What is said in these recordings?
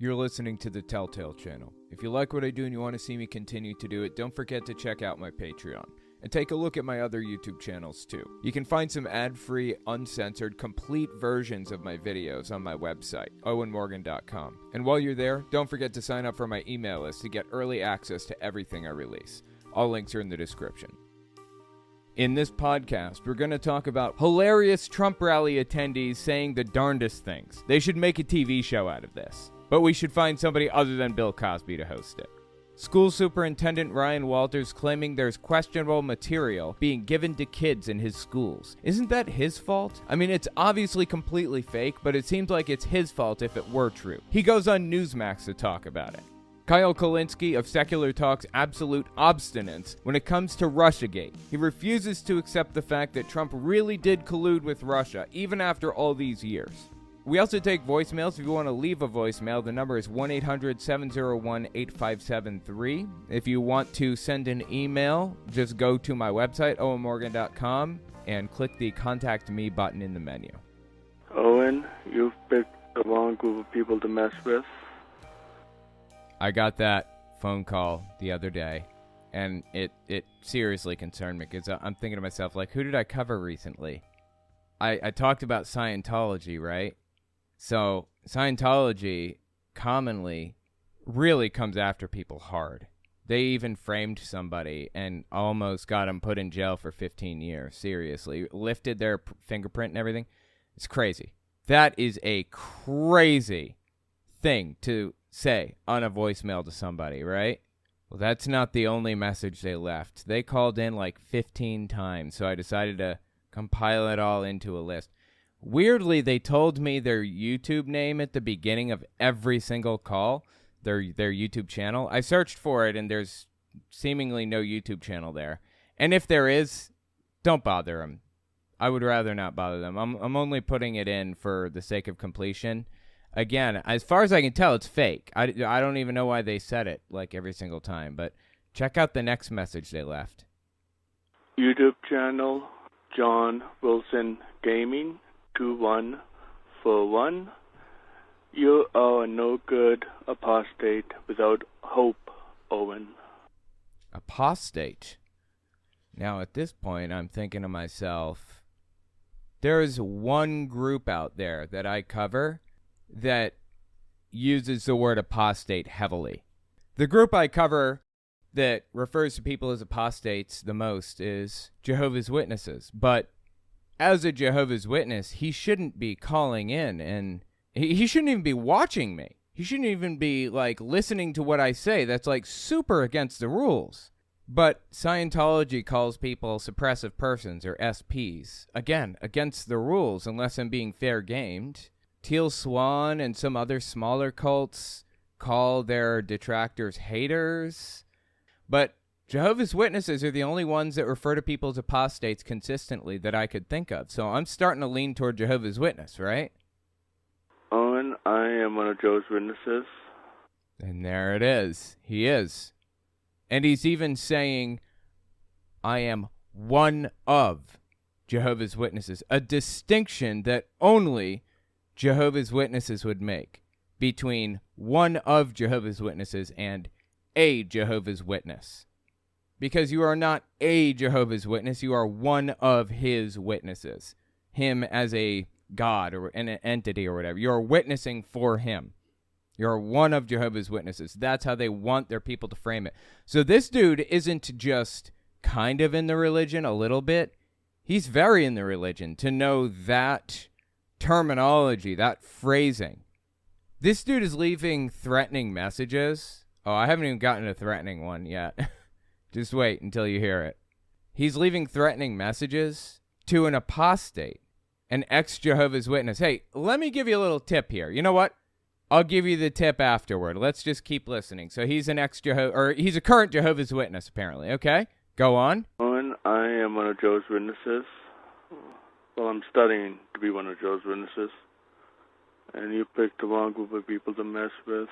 You're listening to the Telltale channel. If you like what I do and you want to see me continue to do it, don't forget to check out my Patreon. And take a look at my other YouTube channels too. You can find some ad-free, uncensored, complete versions of my videos on my website, owenmorgan.com. And while you're there, don't forget to sign up for my email list to get early access to everything I release. All links are in the description. In this podcast, we're going to talk about hilarious Trump rally attendees saying the darndest things. They should make a TV show out of this. But we should find somebody other than Bill Cosby to host it. School Superintendent Ryan Walters claiming there's questionable material being given to kids in his schools. Isn't that his fault? I mean, it's obviously completely fake, but it seems like it's his fault if it were true. He goes on Newsmax to talk about it. Kulinski of Secular talks absolute obstinance when it comes to Russiagate. He refuses to accept the fact that Trump really did collude with Russia, even after all these years. We also take voicemails. If you want to leave a voicemail, the number is 1-800-701-8573. If you want to send an email, just go to my website, owenmorgan.com, and click the Contact Me button in the menu. Owen, you've picked the wrong group of people to mess with. I got that phone call the other day, and it seriously concerned me, because I'm thinking to myself, like, who did I cover recently? I talked about Scientology, right? So Scientology commonly really comes after people hard. They even framed somebody and almost got him put in jail for 15 years. Seriously. Lifted their fingerprint and everything. It's crazy. That is a crazy thing to say on a voicemail to somebody, right? Well, that's not the only message they left. They called in like 15 times, so I decided to compile it all into a list. Weirdly, they told me their YouTube name at the beginning of every single call, their YouTube channel. I searched for it, and there's seemingly no YouTube channel there. And if there is, don't bother them. I would rather not bother them. I'm only putting it in for the sake of completion. Again, as far as I can tell, it's fake. I don't even know why they said it like every single time. But check out the next message they left. YouTube channel, John Wilson Gaming, 2141. You are a no-good apostate without hope, Owen. Apostate? Now, at this point, I'm thinking to myself, there is one group out there that I cover that uses the word apostate heavily. The group I cover that refers to people as apostates the most is Jehovah's Witnesses. But as a Jehovah's Witness, he shouldn't be calling in, and he shouldn't even be watching me. He shouldn't even be, like, listening to what I say. That's, like, super against the rules. But Scientology calls people suppressive persons, or SPs. Again, against the rules, unless I'm being fair-gamed. Teal Swan and some other smaller cults call their detractors haters. But Jehovah's Witnesses are the only ones that refer to people as apostates consistently that I could think of. So I'm starting to lean toward Jehovah's Witness, right? Owen, I am one of Joe's witnesses. And there it is. He is. And he's even saying, I am one of Jehovah's Witnesses. A distinction that only Jehovah's Witnesses would make between one of Jehovah's Witnesses and a Jehovah's Witness. Because you are not a Jehovah's Witness, you are one of his witnesses. Him as a God or an entity or whatever. You're witnessing for him. You're one of Jehovah's Witnesses. That's how they want their people to frame it. So this dude isn't just kind of in the religion a little bit. He's very in the religion to know that terminology, that phrasing. This dude is leaving threatening messages. Oh, I haven't even gotten a threatening one yet. Just wait until you hear it. He's leaving threatening messages to an apostate, an ex-Jehovah's Witness. Hey, let me give you a little tip here. You know what? I'll give you the tip afterward. Let's just keep listening. So he's an he's a current Jehovah's Witness, apparently. Okay, go on. Owen, I am one of Joe's witnesses. Well, I'm studying to be one of Joe's witnesses. And you picked the wrong group of people to mess with.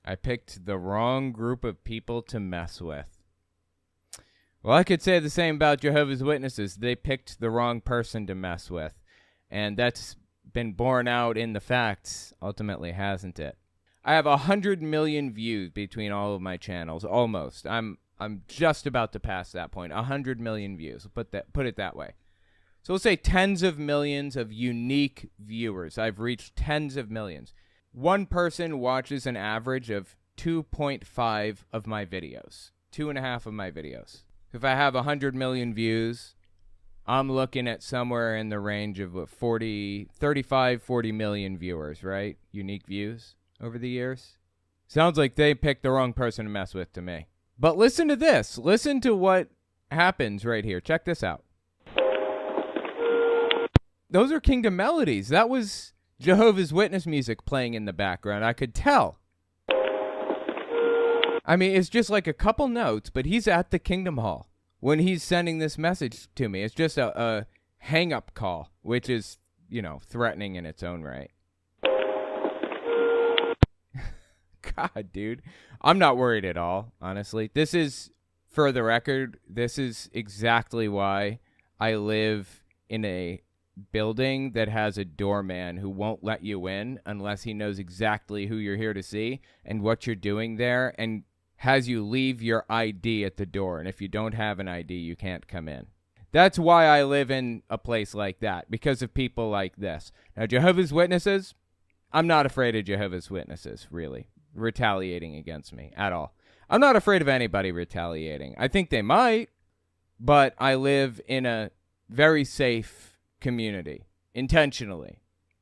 I picked the wrong group of people to mess with. Well, I could say the same about Jehovah's Witnesses. They picked the wrong person to mess with. And that's been borne out in the facts, ultimately, hasn't it? I have 100 million views between all of my channels, almost. I'm just about to pass that point. 100 million views. Put it that way. So we'll say tens of millions of unique viewers. I've reached tens of millions. One person watches an average of 2.5 of my videos. 2.5 of my videos. If I have 100 million views, I'm looking at somewhere in the range of 40 million viewers, right? Unique views over the years. Sounds like they picked the wrong person to mess with to me. But listen to this. Listen to what happens right here. Check this out. Those are Kingdom melodies. That was Jehovah's Witness music playing in the background. I could tell. I mean, it's just like a couple notes, but he's at the Kingdom Hall when he's sending this message to me. It's just a hang-up call, which is, threatening in its own right. God, dude. I'm not worried at all, honestly. This is, for the record, this is exactly why I live in a building that has a doorman who won't let you in unless he knows exactly who you're here to see and what you're doing there, and has you leave your ID at the door. And if you don't have an ID, you can't come in. That's why I live in a place like that, because of people like this. Now, Jehovah's Witnesses, I'm not afraid of Jehovah's Witnesses, really, retaliating against me at all. I'm not afraid of anybody retaliating. I think they might, but I live in a very safe community, intentionally,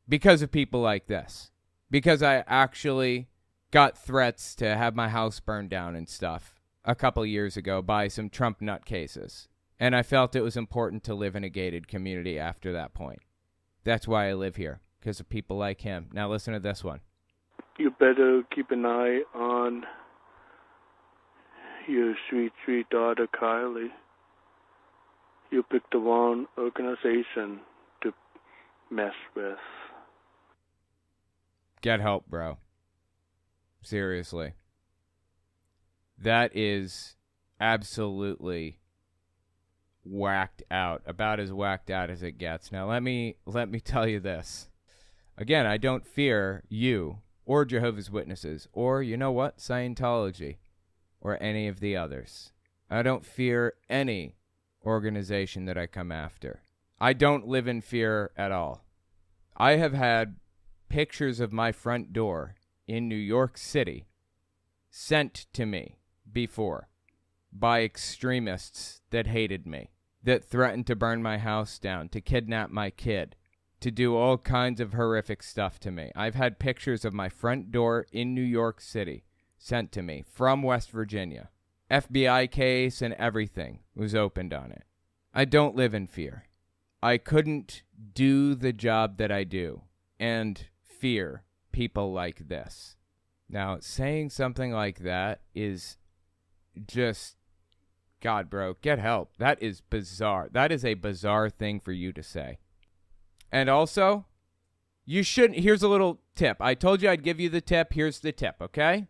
because of people like this. Because I actually got threats to have my house burned down and stuff a couple years ago by some Trump nutcases. And I felt it was important to live in a gated community after that point. That's why I live here, because of people like him. Now listen to this one. You better keep an eye on your sweet, sweet daughter, Kylie. You picked the wrong organization to mess with. Get help, bro. Seriously. That is absolutely whacked out. About as whacked out as it gets. Now let me tell you this. Again, I don't fear you or Jehovah's Witnesses or, you know what, Scientology or any of the others. I don't fear any organization that I come after. I don't live in fear at all. I have had pictures of my front door in New York City sent to me before by extremists that hated me, that threatened to burn my house down, to kidnap my kid, to do all kinds of horrific stuff to me. I've had pictures of my front door in New York City sent to me from West Virginia. FBI case and everything was opened on it. I don't live in fear. I couldn't do the job that I do and fear people like this. Now, saying something like that is just, God, bro, get help. That is bizarre. That is a bizarre thing for you to say. And also, you shouldn't. Here's a little tip. I told you I'd give you the tip. Here's the tip, okay?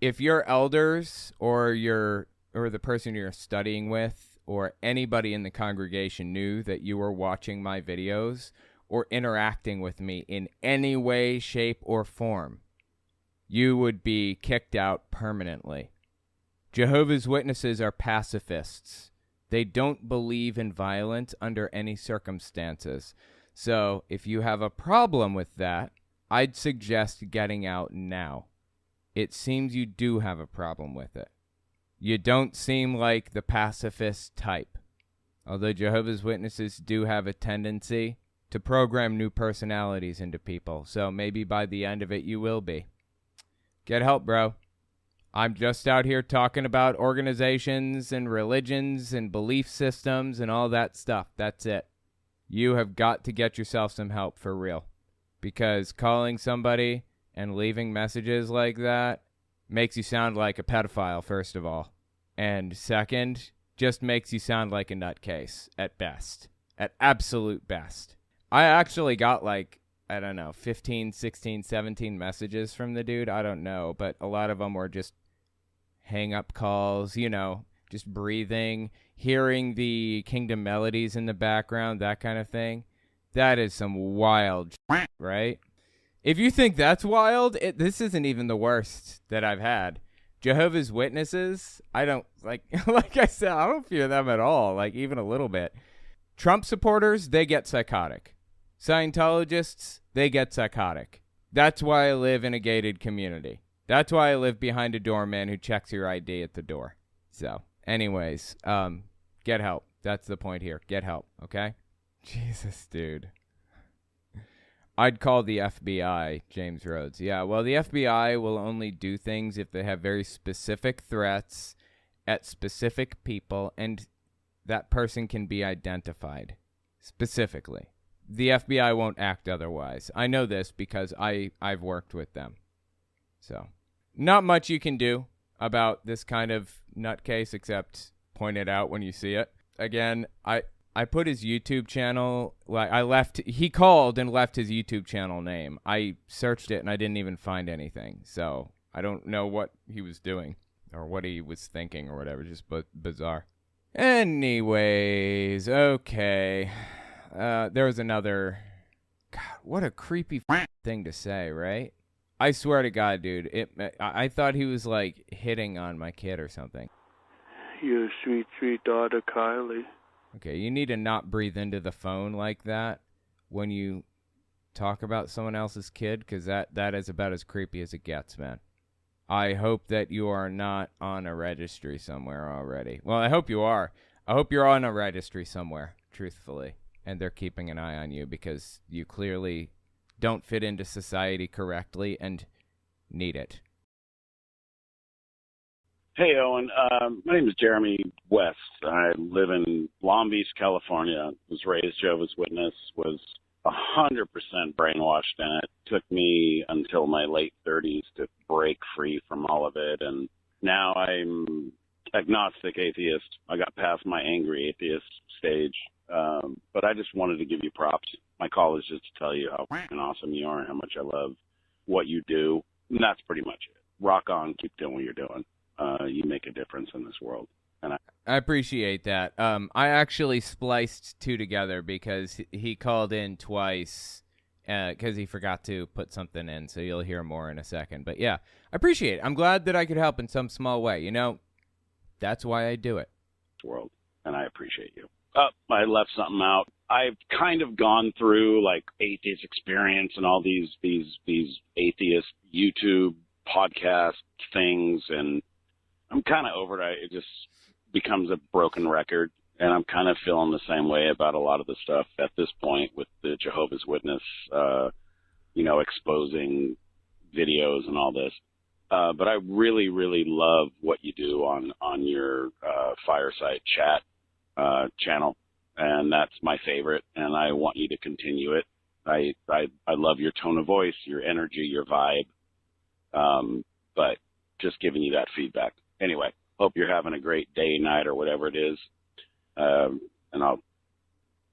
If your elders or the person you're studying with or anybody in the congregation knew that you were watching my videos or interacting with me in any way, shape, or form, you would be kicked out permanently. Jehovah's Witnesses are pacifists. They don't believe in violence under any circumstances. So if you have a problem with that, I'd suggest getting out now. It seems you do have a problem with it. You don't seem like the pacifist type, although Jehovah's Witnesses do have a tendency to program new personalities into people, so maybe by the end of it you will be. Get help, bro. I'm just out here talking about organizations and religions and belief systems and all that stuff. That's it. You have got to get yourself some help for real, because calling somebody and leaving messages like that makes you sound like a pedophile, first of all. And second, just makes you sound like a nutcase at best. At absolute best. I actually got 15, 16, 17 messages from the dude. I don't know, but a lot of them were just hang-up calls, just breathing, hearing the Kingdom melodies in the background, that kind of thing. That is some wild shit, right? If you think that's wild, this isn't even the worst that I've had. Jehovah's Witnesses, I don't, like I said, I don't fear them at all, like even a little bit. Trump supporters, they get psychotic. Scientologists, they get psychotic. That's why I live in a gated community. That's why I live behind a doorman who checks your ID at the door. So, anyways, get help. That's the point here. Get help, okay? Jesus, dude. I'd call the FBI, James Rhodes. Yeah, well, the FBI will only do things if they have very specific threats at specific people, and that person can be identified specifically. The FBI won't act otherwise. I know this because I've worked with them. So, not much you can do about this kind of nutcase except point it out when you see it. Again, I put his YouTube channel, he called and left his YouTube channel name. I searched it and I didn't even find anything. So I don't know what he was doing or what he was thinking or whatever, just bizarre. Anyways, okay. There was another, God, what a creepy thing to say, right? I swear to God, dude, I thought he was like hitting on my kid or something. Your sweet, sweet daughter, Kylie. Okay, you need to not breathe into the phone like that when you talk about someone else's kid, because that is about as creepy as it gets, man. I hope that you are not on a registry somewhere already. Well, I hope you are. I hope you're on a registry somewhere, truthfully, and they're keeping an eye on you because you clearly don't fit into society correctly and need it. Hey, Owen. My name is Jeremy West. I live in Long Beach, California. Was raised Jehovah's Witness, was 100% brainwashed in it. Took me until my late 30s to break free from all of it. And now I'm agnostic atheist. I got past my angry atheist stage. But I just wanted to give you props. My call is just to tell you how fucking awesome you are and how much I love what you do. And that's pretty much it. Rock on. Keep doing what you're doing. You make a difference in this world. And I appreciate that. I actually spliced two together because he called in twice because he forgot to put something in, so you'll hear more in a second. But yeah, I appreciate it. I'm glad that I could help in some small way. You know, that's why I do it. World, and I appreciate you. I left something out. I've kind of gone through like atheist experience and all these atheist YouTube podcast things, and I'm kind of over it. It just becomes a broken record, and I'm kind of feeling the same way about a lot of the stuff at this point with the Jehovah's Witness, exposing videos and all this. But I really, really love what you do on your Fireside chat channel, and that's my favorite, and I want you to continue it. I love your tone of voice, your energy, your vibe, but just giving you that feedback. Anyway, hope you're having a great day, night, or whatever it is. And I'll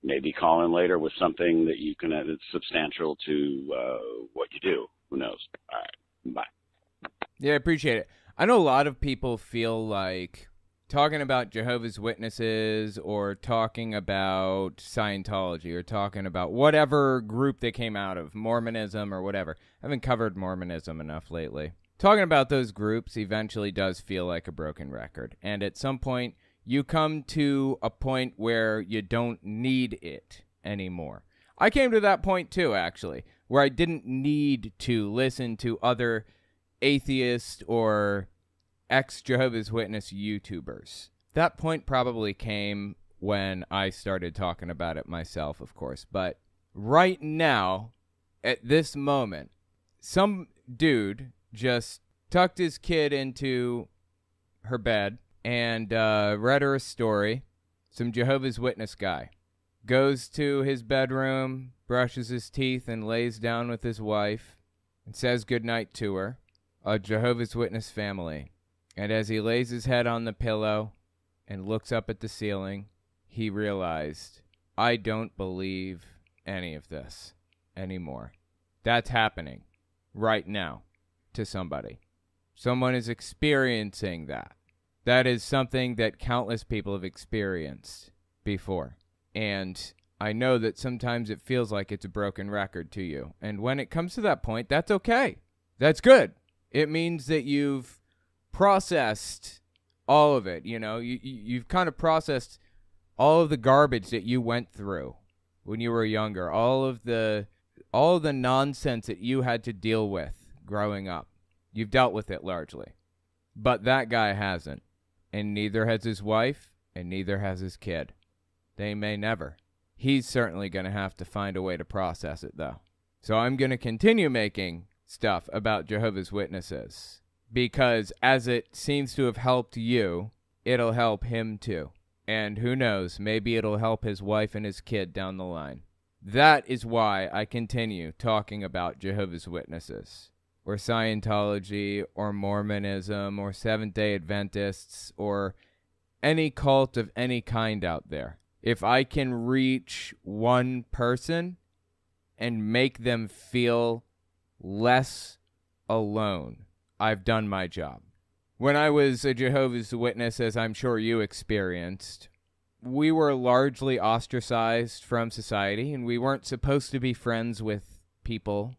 maybe call in later with something that you can it's substantial to what you do. Who knows? All right. Bye. Yeah, I appreciate it. I know a lot of people feel like talking about Jehovah's Witnesses or talking about Scientology or talking about whatever group they came out of, Mormonism or whatever. I haven't covered Mormonism enough lately. Talking about those groups eventually does feel like a broken record. And at some point, you come to a point where you don't need it anymore. I came to that point too, actually, where I didn't need to listen to other atheist or ex-Jehovah's Witness YouTubers. That point probably came when I started talking about it myself, of course. But right now, at this moment, some dude just tucked his kid into her bed and read her a story. Some Jehovah's Witness guy goes to his bedroom, brushes his teeth, and lays down with his wife and says goodnight to her. A Jehovah's Witness family. And as he lays his head on the pillow and looks up at the ceiling, he realized, I don't believe any of this anymore. That's happening right now to somebody. Someone is experiencing that. That is something that countless people have experienced before. And I know that sometimes it feels like it's a broken record to you. And when it comes to that point, that's okay. That's good. It means that you've processed all of it. You know, you've kind of processed all of the garbage that you went through when you were younger, all of the nonsense that you had to deal with growing up. You've dealt with it largely. But that guy hasn't. And neither has his wife, and neither has his kid. They may never. He's certainly going to have to find a way to process it, though. So I'm going to continue making stuff about Jehovah's Witnesses, because as it seems to have helped you, it'll help him too. And who knows, maybe it'll help his wife and his kid down the line. That is why I continue talking about Jehovah's Witnesses, or Scientology, or Mormonism, or Seventh-day Adventists, or any cult of any kind out there. If I can reach one person and make them feel less alone, I've done my job. When I was a Jehovah's Witness, as I'm sure you experienced, we were largely ostracized from society, and we weren't supposed to be friends with people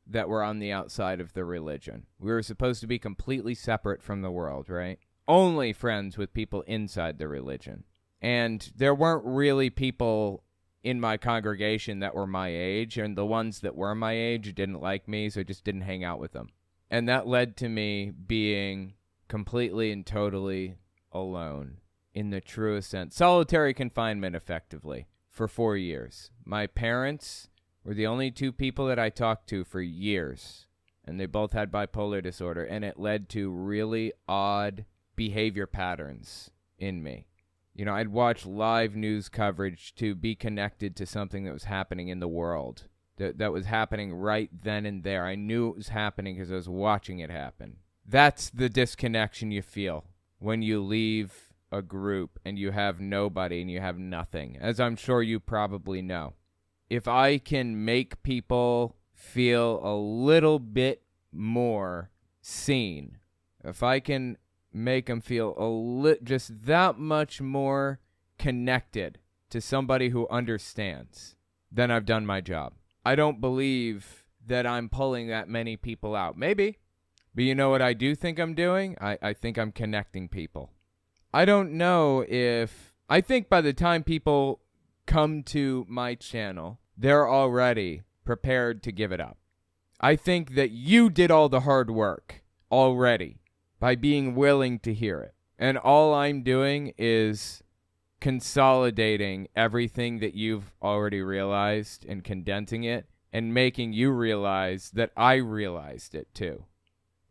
that were on the outside of the religion. We were supposed to be completely separate from the world, right? Only friends with people inside the religion. And there weren't really people in my congregation that were my age, and the ones that were my age didn't like me, so I just didn't hang out with them. And that led to me being completely and totally alone in the truest sense. Solitary confinement, effectively, for 4 years. My parents were the only two people that I talked to for years, and they both had bipolar disorder, and it led to really odd behavior patterns in me. You know, I'd watch live news coverage to be connected to something that was happening in the world, that was happening right then and there. I knew it was happening because I was watching it happen. That's the disconnection you feel when you leave a group and you have nobody and you have nothing, as I'm sure you probably know. If I can make people feel a little bit more seen, if I can make them feel just that much more connected to somebody who understands, then I've done my job. I don't believe that I'm pulling that many people out. Maybe. But you know what I do think I'm doing? I think I'm connecting people. I don't know if... I think by the time people come to my channel, they're already prepared to give it up. I think that you did all the hard work already by being willing to hear it. And all I'm doing is consolidating everything that you've already realized and condensing it and making you realize that I realized it too.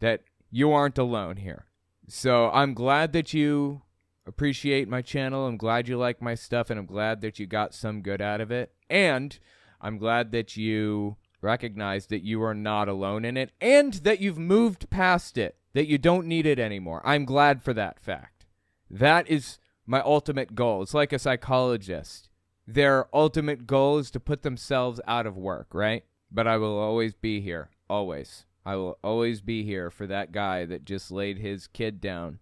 That you aren't alone here. So I'm glad that you appreciate my channel. I'm glad you like my stuff, and I'm glad that you got some good out of it. And I'm glad that you recognize that you are not alone in it and that you've moved past it, that you don't need it anymore. I'm glad for that fact. That is my ultimate goal. It's like a psychologist. Their ultimate goal is to put themselves out of work, right? But I will always be here. Always. I will always be here for that guy that just laid his kid down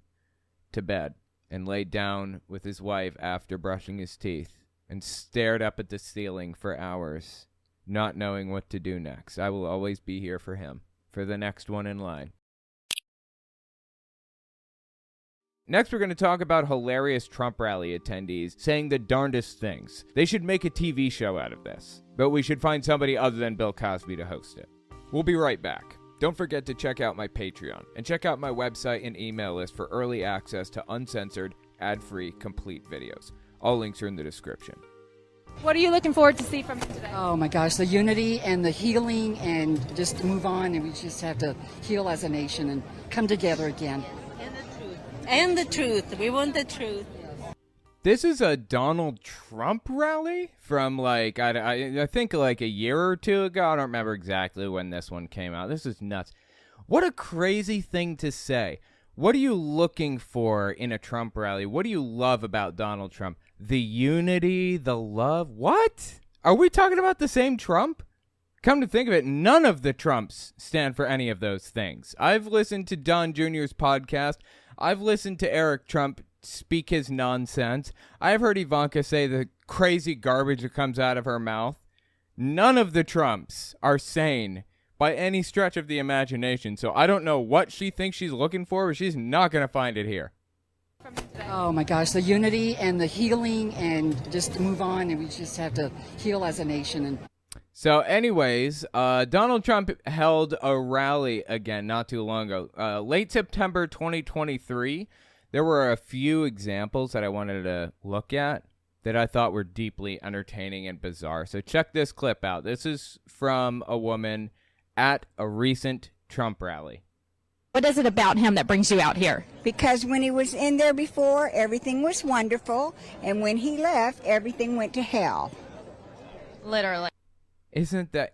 to bed and laid down with his wife after brushing his teeth and stared up at the ceiling for hours, not knowing what to do next. I will always be here for him, for the next one in line. Next, we're going to talk about hilarious Trump rally attendees saying the darndest things. They should make a TV show out of this, but we should find somebody other than Bill Cosby to host it. We'll be right back. Don't forget to check out my Patreon and check out my website and email list for early access to uncensored, ad-free, complete videos. All links are in the description. What are you looking forward to see from him today? Oh my gosh, the unity and the healing, and just move on, and we just have to heal as a nation and come together again. And the truth. We want the truth. This is a Donald Trump rally from I think like a year or two ago. I don't remember exactly when this one came out. This is nuts. What a crazy thing to say. What are you looking for in a Trump rally? What do you love about Donald Trump? The unity, the love. What? Are we talking about the same Trump? Come to think of it, none of the Trumps stand for any of those things. I've listened to Don Jr.'s podcast. I've listened to Eric Trump speak his nonsense. I've heard Ivanka say the crazy garbage that comes out of her mouth. None of the Trumps are sane by any stretch of the imagination. So I don't know what she thinks she's looking for, but she's not going to find it here. Oh my gosh, the unity and the healing and just move on, and we just have to heal as a nation. And so anyways, Donald Trump held a rally again not too long ago. Late September 2023, there were a few examples that I wanted to look at that I thought were deeply entertaining and bizarre. So check this clip out. This is from a woman at a recent Trump rally. What is it about him that brings you out here? Because when he was in there before, everything was wonderful, and when he left, everything went to hell. Literally. Isn't that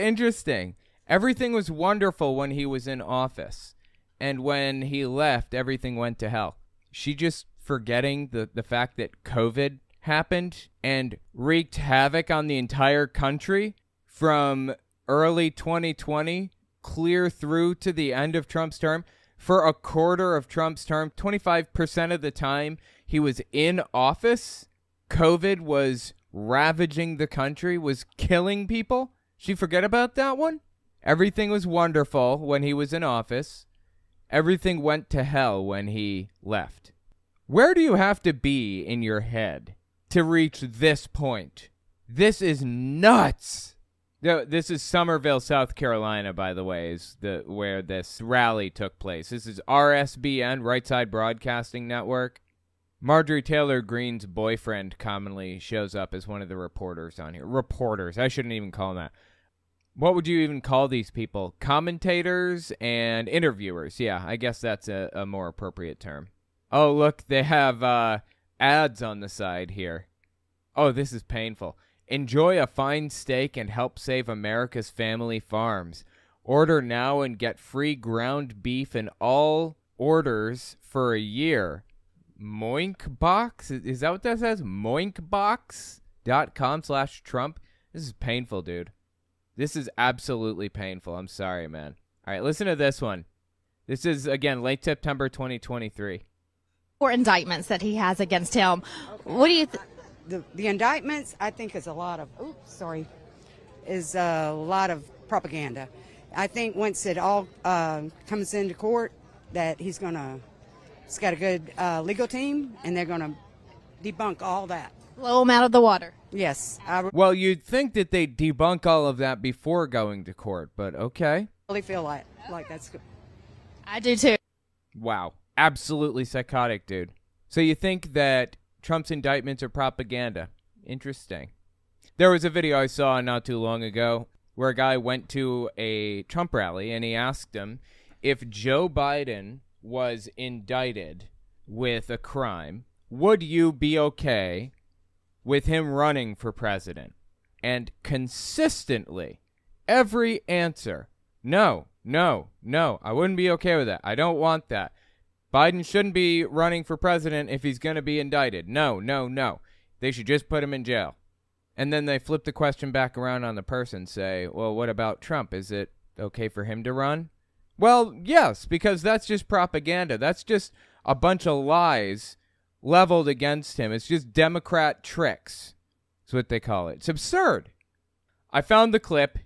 interesting? Everything was wonderful when he was in office, and when he left, everything went to hell. She just forgetting the fact that COVID happened and wreaked havoc on the entire country from early 2020 clear through to the end of Trump's term. For a quarter of Trump's term, 25% of the time he was in office, COVID was ravaging the country, was killing people. She forget about that one? Everything was wonderful when he was in office. Everything went to hell when he left. Where do you have to be in your head to reach this point? This is nuts. This is Summerville, South Carolina, by the way, is where this rally took place. This is RSBN, Right Side Broadcasting Network. Marjorie Taylor Greene's boyfriend commonly shows up as one of the reporters on here. Reporters. I shouldn't even call them that. What would you even call these people? Commentators and interviewers. Yeah, I guess that's a more appropriate term. Oh, look, they have ads on the side here. Oh, this is painful. Enjoy a fine steak and help save America's family farms. Order now and get free ground beef in all orders for a year. Moinkbox? Is that what that says? Moinkbox.com/Trump? This is painful, dude. This is absolutely painful. I'm sorry, man. All right, listen to this one. This is, again, late September 2023. Or indictments that he has against him. What do you The indictments, I think, is a lot of propaganda. I think once it all comes into court, that he's got a good legal team, and they're gonna debunk all that. blow him out of the water? Yes. Well, you'd think that they'd debunk all of that before going to court, but okay. Really feel like that's good. I do too. Wow. Absolutely psychotic, dude. So you think that Trump's indictments are propaganda? Interesting. There was a video I saw not too long ago where a guy went to a Trump rally and he asked him if Joe Biden was indicted with a crime, would you be okay with him running for president? And consistently, every answer, no, I wouldn't be okay with that. I don't want that. Biden shouldn't be running for president if he's going to be indicted. No. They should just put him in jail. And then they flip the question back around on the person, say, well, what about Trump? Is it okay for him to run? Well, yes, because that's just propaganda. That's just a bunch of lies leveled against him. It's just Democrat tricks. That's what they call it. It's absurd. I found the clip.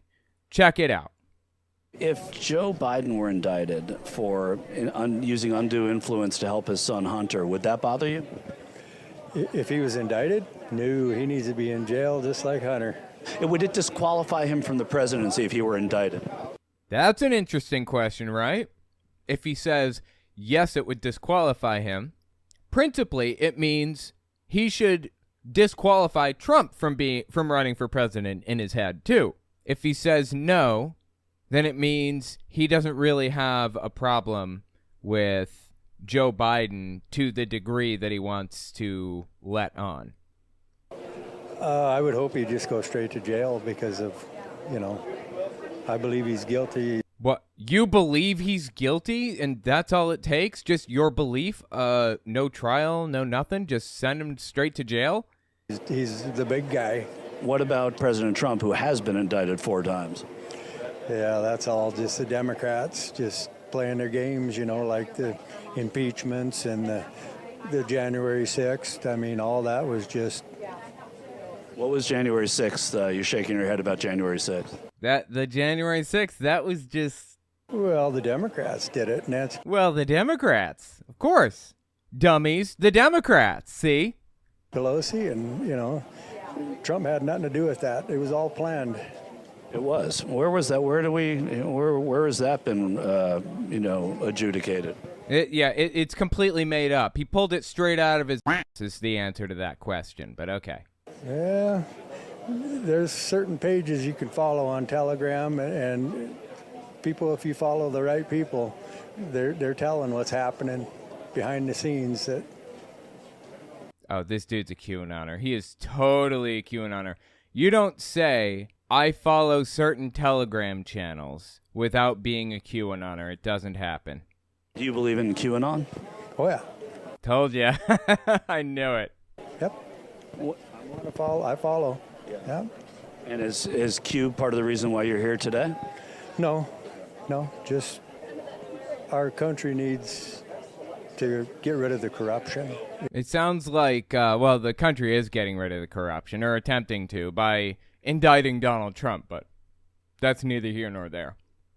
Check it out. If Joe Biden were indicted for using undue influence to help his son Hunter, would that bother you? If he was indicted? No, he needs to be in jail just like Hunter. Would it disqualify him from the presidency if he were indicted? That's an interesting question, right? If he says, yes, it would disqualify him, principally it means he should disqualify Trump from running for president in his head, too. If he says no, then it means he doesn't really have a problem with Joe Biden to the degree that he wants to let on. I would hope he'd just go straight to jail because of, I believe he's guilty. What? You believe he's guilty and that's all it takes? Just your belief? No trial, no nothing? Just send him straight to jail? He's the big guy. What about President Trump, who has been indicted 4 times? Yeah, that's all just the Democrats just playing their games, like the impeachments and the the January 6th, I mean, all that was just... What was January 6th? You're shaking your head about January 6th. The January 6th, that was just... Well, the Democrats did it, and that's... Well, the Democrats, of course. Dummies, the Democrats, see? Pelosi, and, you know, Trump had nothing to do with that. It was all planned. It was. Where was that? Where has that been, adjudicated? It's completely made up. He pulled it straight out of his is the answer to that question, but okay. Yeah, there's certain pages you can follow on Telegram, and people, if you follow the right people, they're telling what's happening behind the scenes. That Oh, this dude's a QAnoner. He is totally a QAnoner. You don't say, I follow certain Telegram channels without being a QAnoner. It doesn't happen. Do you believe in QAnon? Oh, yeah. Told ya. I knew it. Yep. I follow. Yeah. And is Q part of the reason why you're here today? No, just our country needs to get rid of the corruption. It sounds like, the country is getting rid of the corruption, or attempting to, by indicting Donald Trump, but that's neither here nor there.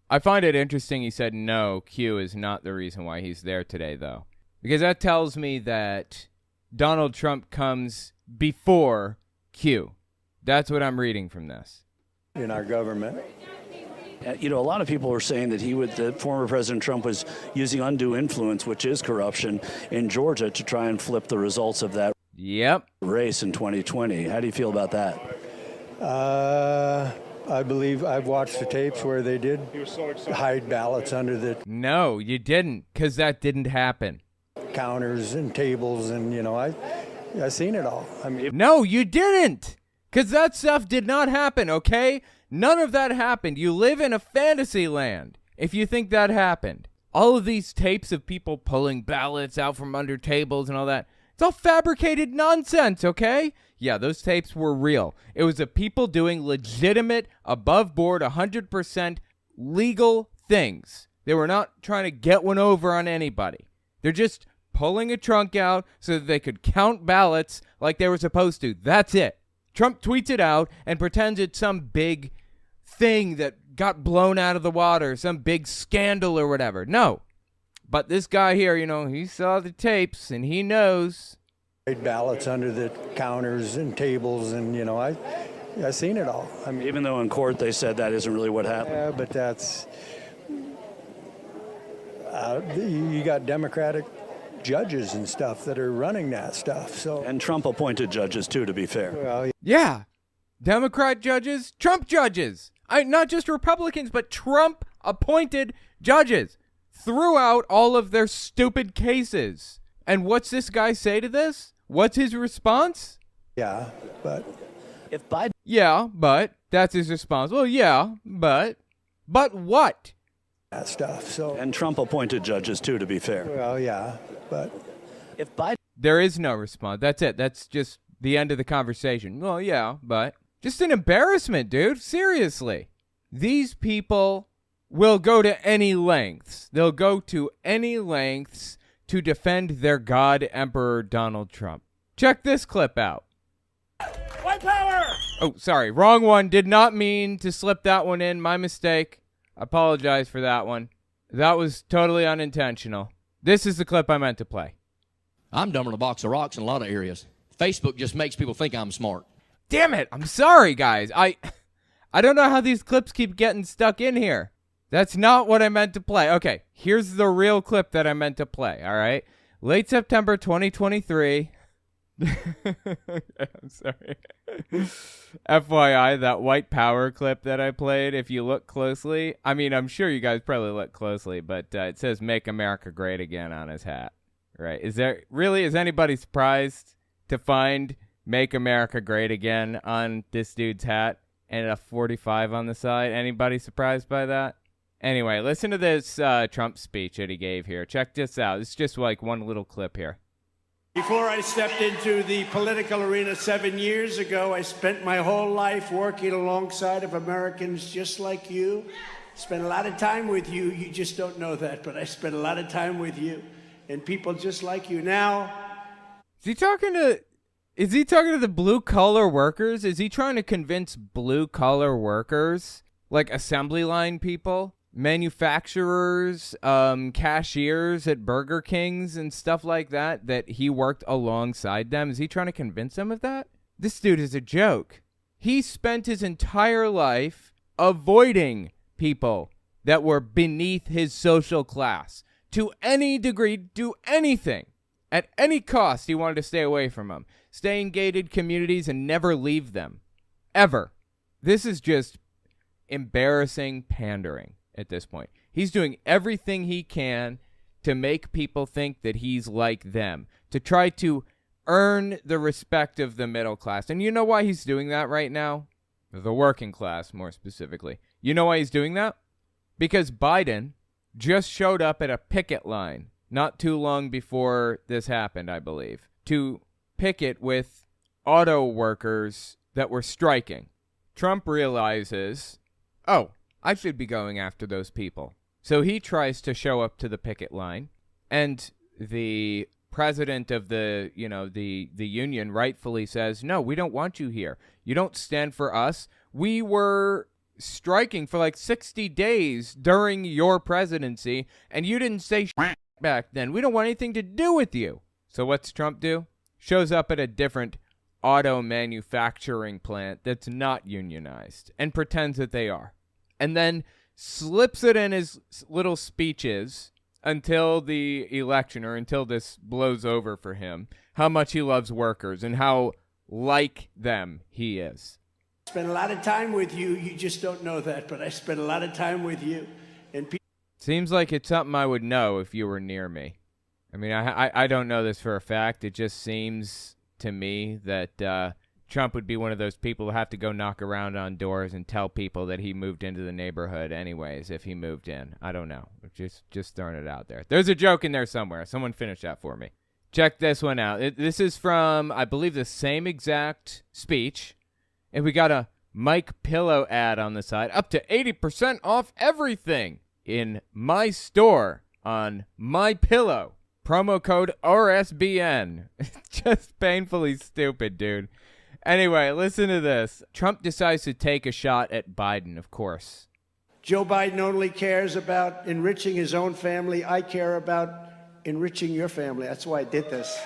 I find it interesting he said no, Q is not the reason why he's there today, though. Because that tells me that Donald Trump comes before Q. That's what I'm reading from this. In our government. A lot of people are saying that former President Trump was using undue influence, which is corruption, in Georgia to try and flip the results of that race in 2020. How do you feel about that? I believe I've watched the tapes where they did hide ballots under the... No, you didn't, because that didn't happen. Counters and tables, and, I seen it all. I mean... No, you didn't, because that stuff did not happen, okay? None of that happened. You live in a fantasy land if you think that happened. All of these tapes of people pulling ballots out from under tables and all that, it's all fabricated nonsense, okay? Yeah, those tapes were real. It was of people doing legitimate, above board, 100% legal things. They were not trying to get one over on anybody. They're just pulling a trunk out so that they could count ballots like they were supposed to. That's it. Trump tweets it out and pretends it's some big thing that got blown out of the water, some big scandal or whatever. No. But this guy here, he saw the tapes and he knows. Ballots under the counters and tables, and, I seen it all. I mean, even though in court they said that isn't really what happened. Yeah, but that's... you got Democratic judges and stuff that are running that stuff. So and Trump appointed judges too, to be fair. Well, yeah, Democrat judges, Trump judges. Not just Republicans, but Trump appointed judges throughout all of their stupid cases. And what's this guy say to this? What's his response? Yeah, but if Biden. Yeah, but that's his response. Well, yeah, but what? That stuff. So and Trump appointed judges too, to be fair. Well, yeah, but if Biden. There is no response. That's it. That's just the end of the conversation. Well, yeah, but just an embarrassment, dude. Seriously. These people will go to any lengths. They'll go to any lengths to defend their God Emperor Donald Trump. Check this clip out. White power! Oh, sorry. Wrong one. Did not mean to slip that one in. My mistake. Apologize for that one. That was totally unintentional. This is the clip I meant to play. I'm dumber than a box of rocks in a lot of areas. Facebook just makes people think I'm smart. Damn it. I'm sorry, guys. I don't know how these clips keep getting stuck in here. That's not what I meant to play. Okay, here's the real clip that I meant to play, all right? Late September 2023. I'm sorry. FYI, that white power clip that I played, if you look closely, I mean, I'm sure you guys probably look closely, but it says Make America Great Again on his hat, right? Is anybody surprised to find Make America Great Again on this dude's hat and a 45 on the side? Anybody surprised by that? Anyway, listen to this Trump speech that he gave here. Check this out. It's just like one little clip here. Before I stepped into the political arena 7 years ago, I spent my whole life working alongside of Americans just like you. Spent a lot of time with you. You just don't know that, but I spent a lot of time with you and people just like you. Now, Is he talking to the blue collar workers? Is he trying to convince blue collar workers, like assembly line people, manufacturers, cashiers at Burger Kings and stuff like that, that he worked alongside them? Is he trying to convince them of that? This dude is a joke. He spent his entire life avoiding people that were beneath his social class. To any degree, do anything. At any cost, he wanted to stay away from them. Stay in gated communities and never leave them. Ever. This is just embarrassing pandering at this point. He's doing everything he can to make people think that he's like them, to try to earn the respect of the middle class. And you know why he's doing that right now? The working class, more specifically. You know why he's doing that? Because Biden just showed up at a picket line not too long before this happened, I believe, to picket with auto workers that were striking. Trump realizes, oh, I should be going after those people. So he tries to show up to the picket line, and the president of the union rightfully says, no, we don't want you here. You don't stand for us. We were striking for like 60 days during your presidency, and you didn't say shit back then. We don't want anything to do with you. So what's Trump do? Shows up at a different auto manufacturing plant that's not unionized and pretends that they are. And then slips it in his little speeches until the election, or until this blows over for him, how much he loves workers and how like them he is. Spend a lot of time with you. You just don't know that, but I spend a lot of time with you. And seems like it's something I would know if you were near me. I mean, I don't know this for a fact. It just seems to me that Trump would be one of those people who have to go knock around on doors and tell people that he moved into the neighborhood anyways if he moved in. I don't know. Just throwing it out there. There's a joke in there somewhere. Someone finish that for me. Check this one out. This is from, I believe, the same exact speech. And we got a Mike Pillow ad on the side. Up to 80% off everything in my store on My Pillow. Promo code RSBN. Just painfully stupid, dude. Anyway, listen to this. Trump decides to take a shot at Biden, of course. Joe Biden only cares about enriching his own family. I care about enriching your family. That's why I did this.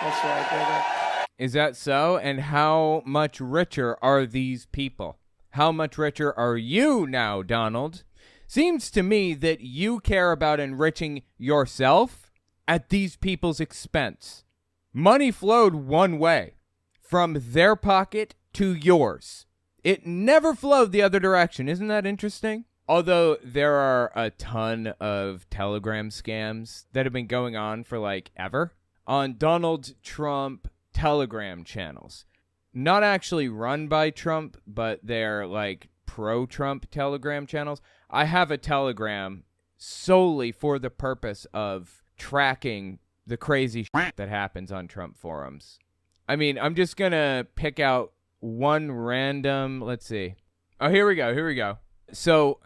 That's why I did it. Is that so? And how much richer are these people? How much richer are you now, Donald? Seems to me that you care about enriching yourself at these people's expense. Money flowed one way, from their pocket to yours. It never flowed the other direction. Isn't that interesting? Although there are a ton of Telegram scams that have been going on for like ever on Donald Trump Telegram channels. Not actually run by Trump, but they're like pro-Trump Telegram channels. I have a Telegram solely for the purpose of tracking the crazy shit that happens on Trump forums. I mean, I'm just going to pick out one random, let's see. Oh, here we go. So,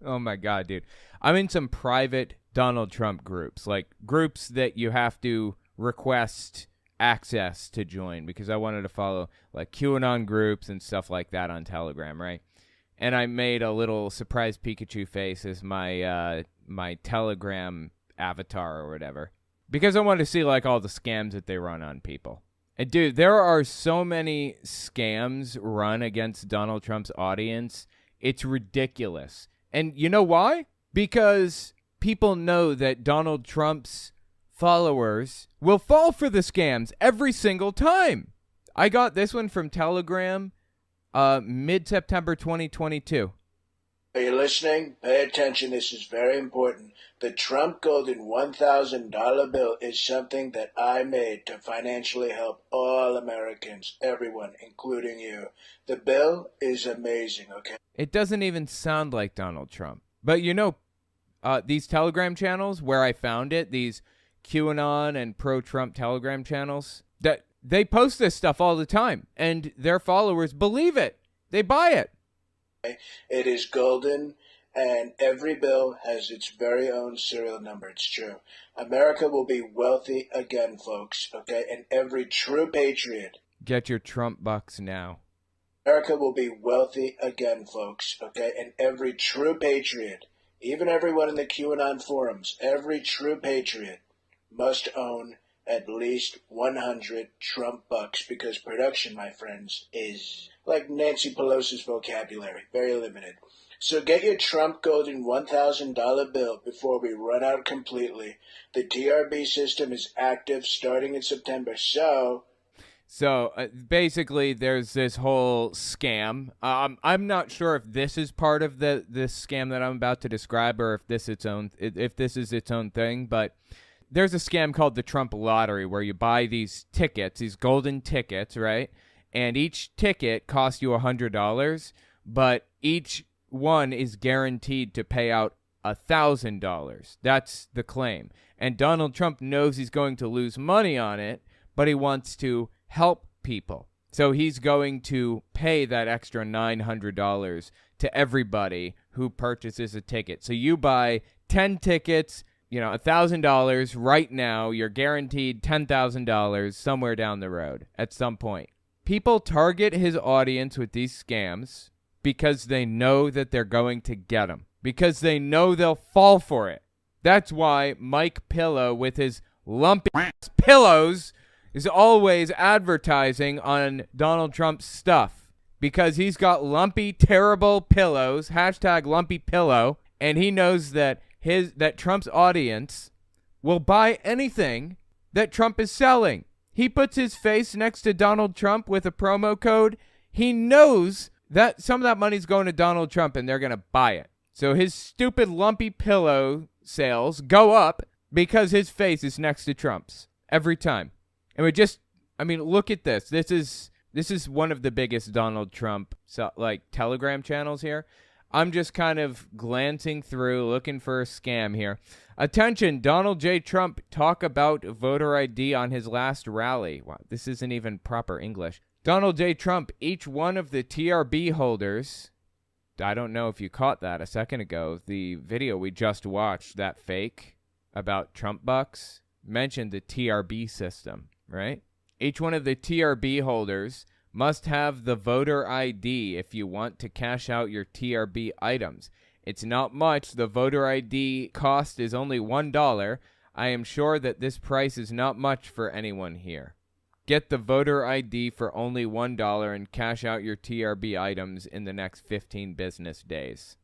oh my God, dude. I'm in some private Donald Trump groups, like groups that you have to request access to join, because I wanted to follow like QAnon groups and stuff like that on Telegram, right? And I made a little surprise Pikachu face as my my Telegram avatar or whatever, because I wanted to see like all the scams that they run on people. And dude, there are so many scams run against Donald Trump's audience. It's ridiculous. And you know why? Because people know that Donald Trump's followers will fall for the scams every single time. I got this one from Telegram mid-September 2022. Are you listening? Pay attention. This is very important. The Trump Golden $1,000 bill is something that I made to financially help all Americans, everyone, including you. The bill is amazing, okay? It doesn't even sound like Donald Trump. But you know, these Telegram channels where I found it, these QAnon and pro-Trump Telegram channels, that they post this stuff all the time, and their followers believe it. They buy it. It is golden, And every bill has its very own serial number. It's true. America will be wealthy again, folks, okay? And every true patriot. Get your Trump bucks now. America will be wealthy again, folks, okay? And every true patriot, even everyone in the QAnon forums, every true patriot must own at least 100 Trump bucks, because production, my friends, is like Nancy Pelosi's vocabulary, very limited. So get your Trump golden $1,000 bill before we run out completely. The TRB system is active starting in September, so basically, there's this whole scam. I'm not sure if this is part of this scam that I'm about to describe, or if this is its own thing. But there's a scam called the Trump lottery, where you buy these tickets, these golden tickets, right? And each ticket costs you $100, but each one is guaranteed to pay out $1,000. That's the claim. And Donald Trump knows he's going to lose money on it, but he wants to help people. So he's going to pay that extra $900 to everybody who purchases a ticket. So you buy 10 tickets, $1,000 right now. You're guaranteed $10,000 somewhere down the road at some point. People target his audience with these scams because they know that they're going to get them, because they know they'll fall for it. That's why Mike Pillow, with his lumpy pillows, is always advertising on Donald Trump's stuff, because he's got lumpy, terrible pillows, #lumpypillow, and he knows that Trump's audience will buy anything that Trump is selling. He puts his face next to Donald Trump with a promo code. He knows that some of that money's going to Donald Trump, and they're going to buy it. So his stupid lumpy pillow sales go up because his face is next to Trump's every time. And look at this. This is one of the biggest Donald Trump Telegram channels here. I'm just kind of glancing through, looking for a scam here. Attention, Donald J. Trump talk about voter ID on his last rally. Wow, this isn't even proper English. Donald J. Trump, each one of the TRB holders, I don't know if you caught that a second ago, the video we just watched, that fake about Trump bucks, mentioned the TRB system, right? Each one of the TRB holders must have the voter ID if you want to cash out your TRB items. It's not much. The voter ID cost is only $1. I am sure that this price is not much for anyone here. Get the voter ID for only $1 and cash out your TRB items in the next 15 business days.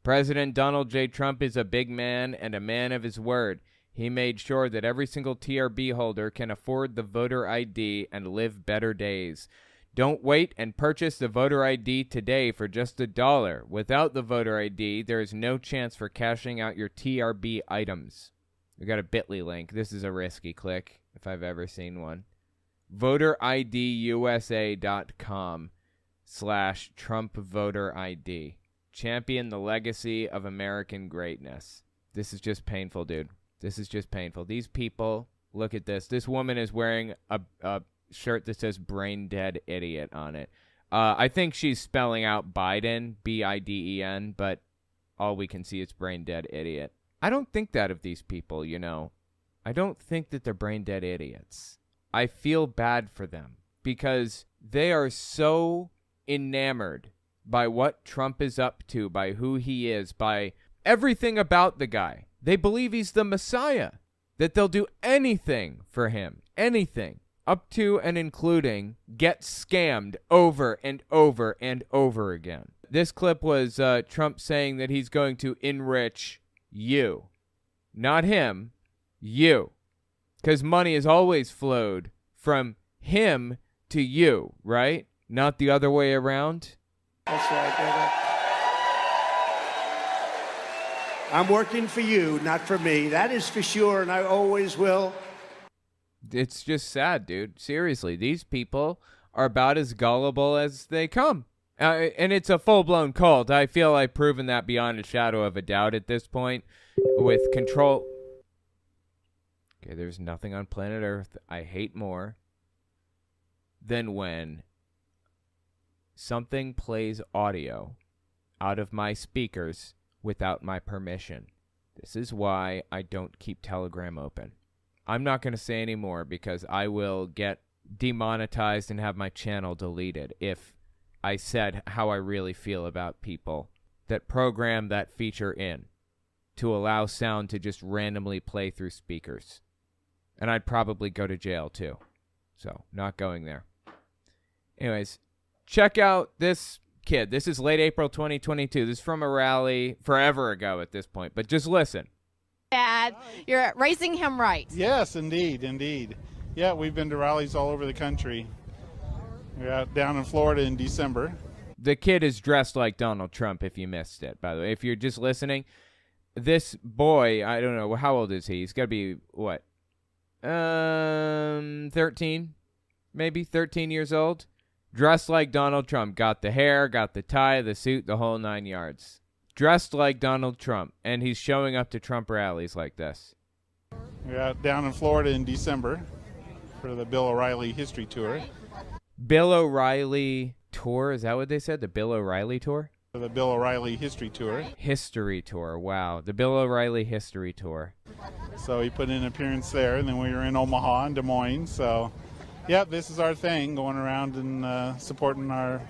President Donald J. Trump is a big man and a man of his word. He made sure that every single TRB holder can afford the voter ID and live better days. Don't wait and purchase the voter ID today for just $1. Without the voter ID, there is no chance for cashing out your TRB items. We got a bit.ly link. This is a risky click if I've ever seen one. VoterIDUSA.com/Trump voter ID. Champion the legacy of American greatness. This is just painful, dude. This is just painful. These people, look at this. This woman is wearing a shirt that says brain dead idiot on it. I think she's spelling out Biden, Biden, but all we can see is brain dead idiot. I don't think that of these people, I don't think that they're brain dead idiots. I feel bad for them because they are so enamored by what Trump is up to, by who he is, by everything about the guy. They believe he's the Messiah, that they'll do anything for him, anything, up to and including get scammed over and over and over again. This clip was Trump saying that he's going to enrich you. Not him, you. Because money has always flowed from him to you, right? Not the other way around. That's right, baby. I'm working for you, not for me. That is for sure, and I always will. It's just sad, dude. Seriously, these people are about as gullible as they come. And it's a full-blown cult. I feel I've proven that beyond a shadow of a doubt at this point. With control... Okay, there's nothing on planet Earth I hate more than when something plays audio out of my speakers without my permission. This is why I don't keep Telegram open. I'm not going to say any more because I will get demonetized and have my channel deleted if I said how I really feel about people that program that feature in to allow sound to just randomly play through speakers. And I'd probably go to jail too. So, not going there. Anyways, check out this kid. This is late April 2022. This is from a rally forever ago at this point. But just listen. Dad, you're raising him right. Yes, indeed. Yeah, we've been to rallies all over the country. We're out down in Florida in December. The kid is dressed like Donald Trump, if you missed it, by the way. If you're just listening, this boy, I don't know, how old is he? He's got to be, what, 13? Maybe 13 years old? Dressed like Donald Trump. Got the hair, got the tie, the suit, the whole 9 yards. Dressed like Donald Trump, and he's showing up to Trump rallies like this. We're out down in Florida in December for the Bill O'Reilly History Tour. Bill O'Reilly Tour? Is that what they said? The Bill O'Reilly Tour? For the Bill O'Reilly History Tour. History Tour. Wow. The Bill O'Reilly History Tour. So he put in an appearance there, and then we were in Omaha and Des Moines. So, yeah, this is our thing, going around and supporting our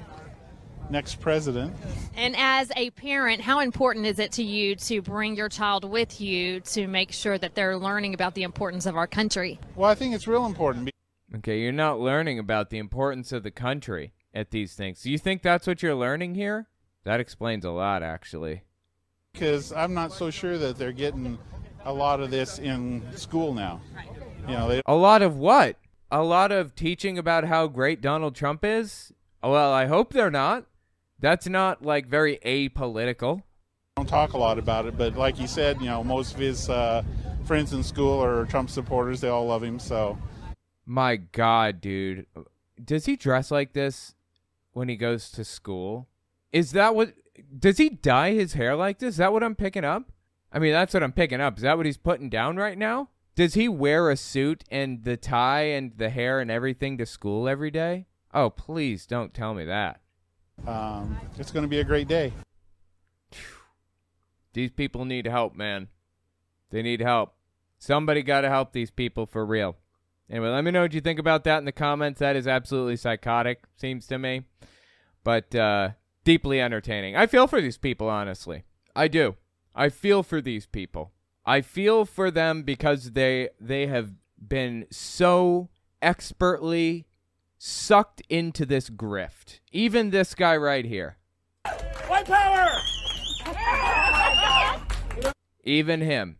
next president. And as a parent, how important is it to you to bring your child with you to make sure that they're learning about the importance of our country? Well, I think it's real important. Okay, you're not learning about the importance of the country at these things. Do you think that's what you're learning here? That explains a lot, actually. Because I'm not so sure that they're getting a lot of this in school now. You know, a lot of what? A lot of teaching about how great Donald Trump is? Well, I hope they're not. That's not, like, very apolitical. Don't talk a lot about it, but like he said, you know, most of his friends in school are Trump supporters. They all love him, so. My God, dude. Does he dress like this when he goes to school? Is that what... Does he dye his hair like this? Is that what I'm picking up? I mean, that's what I'm picking up. Is that what he's putting down right now? Does he wear a suit and the tie and the hair and everything to school every day? Oh, please don't tell me that. It's going to be a great day. These people need help, man. They need help. Somebody got to help these people for real. Anyway, let me know what you think about that in the comments. That is absolutely psychotic, seems to me. But deeply entertaining. I feel for these people, honestly. I do. I feel for these people. I feel for them because they have been so expertly sucked into this grift. Even this guy right here. White power! Even him.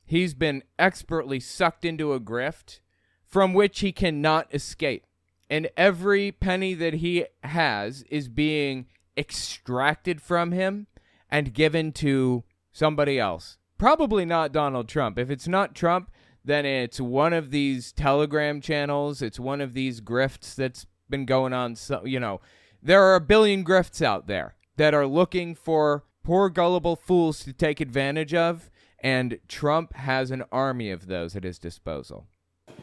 He's been expertly sucked into a grift from which he cannot escape. And every penny that he has is being extracted from him and given to somebody else. Probably not Donald Trump. If it's not Trump, then it's one of these Telegram channels. It's one of these grifts that's been going on. So, you know, there are a billion grifts out there that are looking for poor gullible fools to take advantage of, and Trump has an army of those at his disposal.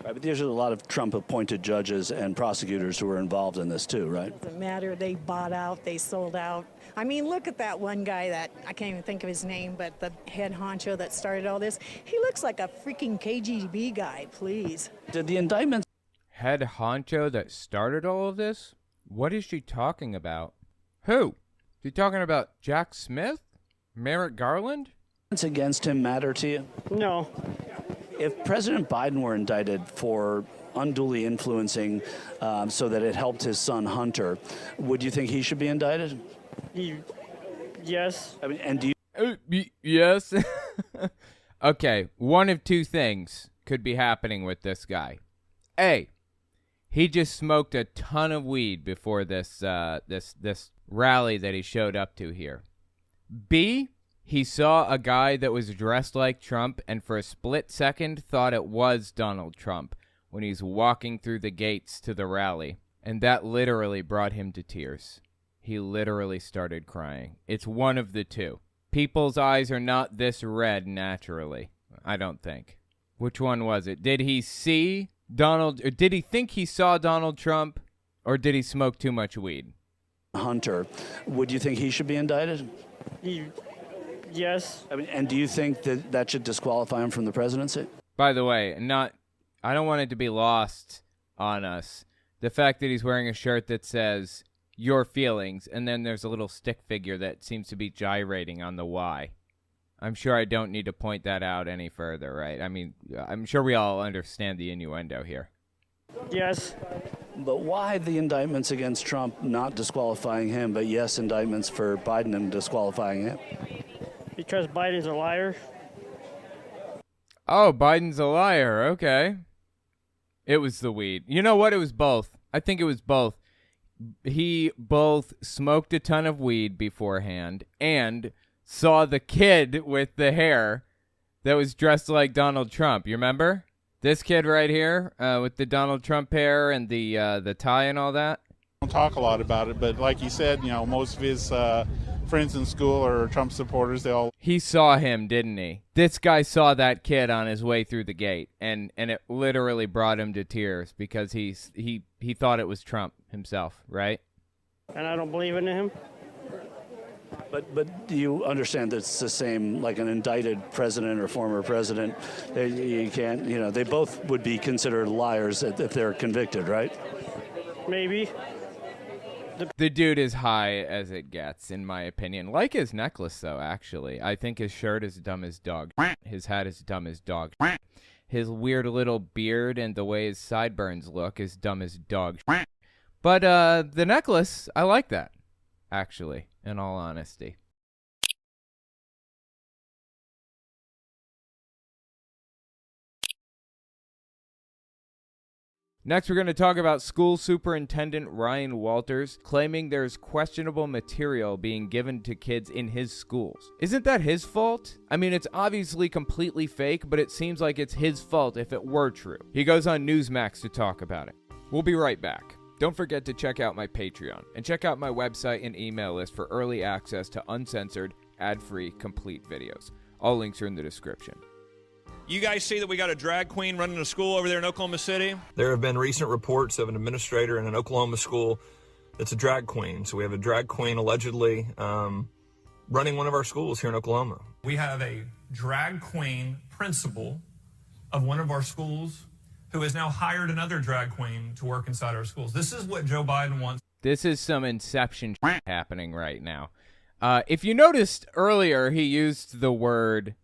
Right, but there's a lot of Trump-appointed judges and prosecutors who are involved in this too, right? Doesn't matter. They bought out. They sold out. I mean, look at that one guy that, I can't even think of his name, but the head honcho that started all this. He looks like a freaking KGB guy, please. Did the indictments... Head honcho that started all of this? What is she talking about? Who? Is she talking about Jack Smith? Merrick Garland? Against him matter to you? No. If President Biden were indicted for unduly influencing so that it helped his son Hunter, would you think he should be indicted? Yes. I mean, and do you... Yes. Okay, one of two things could be happening with this guy. A, he just smoked a ton of weed before this rally that he showed up to here. B, he saw a guy that was dressed like Trump and for a split second thought it was Donald Trump when he's walking through the gates to the rally. And that literally brought him to tears. He literally started crying. It's one of the two. People's eyes are not this red naturally, I don't think. Which one was it? Did he see Donald, or did he think he saw Donald Trump, or did he smoke too much weed? Hunter, would you think he should be indicted? Yes. I mean, and do you think that that should disqualify him from the presidency? By the way, I don't want it to be lost on us. The fact that he's wearing a shirt that says your feelings, and then there's a little stick figure that seems to be gyrating on the Y. I'm sure I don't need to point that out any further, right? I mean, I'm sure we all understand the innuendo here. Yes. But why the indictments against Trump not disqualifying him, but yes, indictments for Biden and disqualifying him? Because Biden's a liar. Oh, Biden's a liar. Okay. It was the weed. You know what? It was both. I think it was both. He both smoked a ton of weed beforehand and saw the kid with the hair that was dressed like Donald Trump. You remember? This kid right here with the Donald Trump hair and the tie and all that. Don't talk a lot about it, but like you said, most of his friends in school are Trump supporters. He saw him, didn't he? This guy saw that kid on his way through the gate, and it literally brought him to tears because he thought it was Trump himself, right? And I don't believe in him. But do you understand that it's the same, like an indicted president or former president? You can't, they both would be considered liars if they're convicted, right? Maybe. The dude is high as it gets, in my opinion. Like his necklace, though, actually. I think his shirt is dumb as dog. His hat is dumb as dog. His weird little beard and the way his sideburns look is dumb as dog. But the necklace, I like that, actually, in all honesty. Next, we're going to talk about school superintendent Ryan Walters claiming there's questionable material being given to kids in his schools. Isn't that his fault? I mean, it's obviously completely fake, but it seems like it's his fault if it were true. He goes on Newsmax to talk about it. We'll be right back. Don't forget to check out my Patreon and check out my website and email list for early access to uncensored, ad-free, complete videos. All links are in the description. You guys see that we got a drag queen running a school over there in Oklahoma City? There have been recent reports of an administrator in an Oklahoma school that's a drag queen. So we have a drag queen allegedly running one of our schools here in Oklahoma. We have a drag queen principal of one of our schools who has now hired another drag queen to work inside our schools. This is what Joe Biden wants. This is some Inception happening right now. If you noticed earlier, he used the word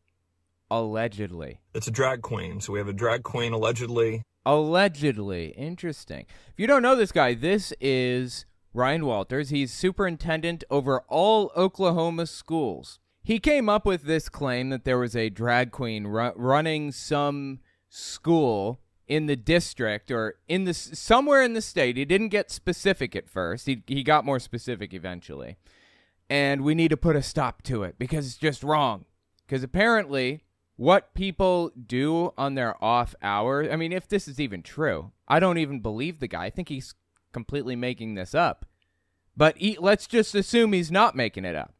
allegedly. It's a drag queen. So we have a drag queen allegedly. Allegedly. Interesting. If you don't know this guy, this is Ryan Walters. He's superintendent over all Oklahoma schools. He came up with this claim that there was a drag queen running some school in the district or in the somewhere in the state. He didn't get specific at first. He got more specific eventually. And we need to put a stop to it because it's just wrong. Because apparently what people do on their off hours, I mean, if this is even true, I don't even believe the guy. I think he's completely making this up. But let's just assume he's not making it up.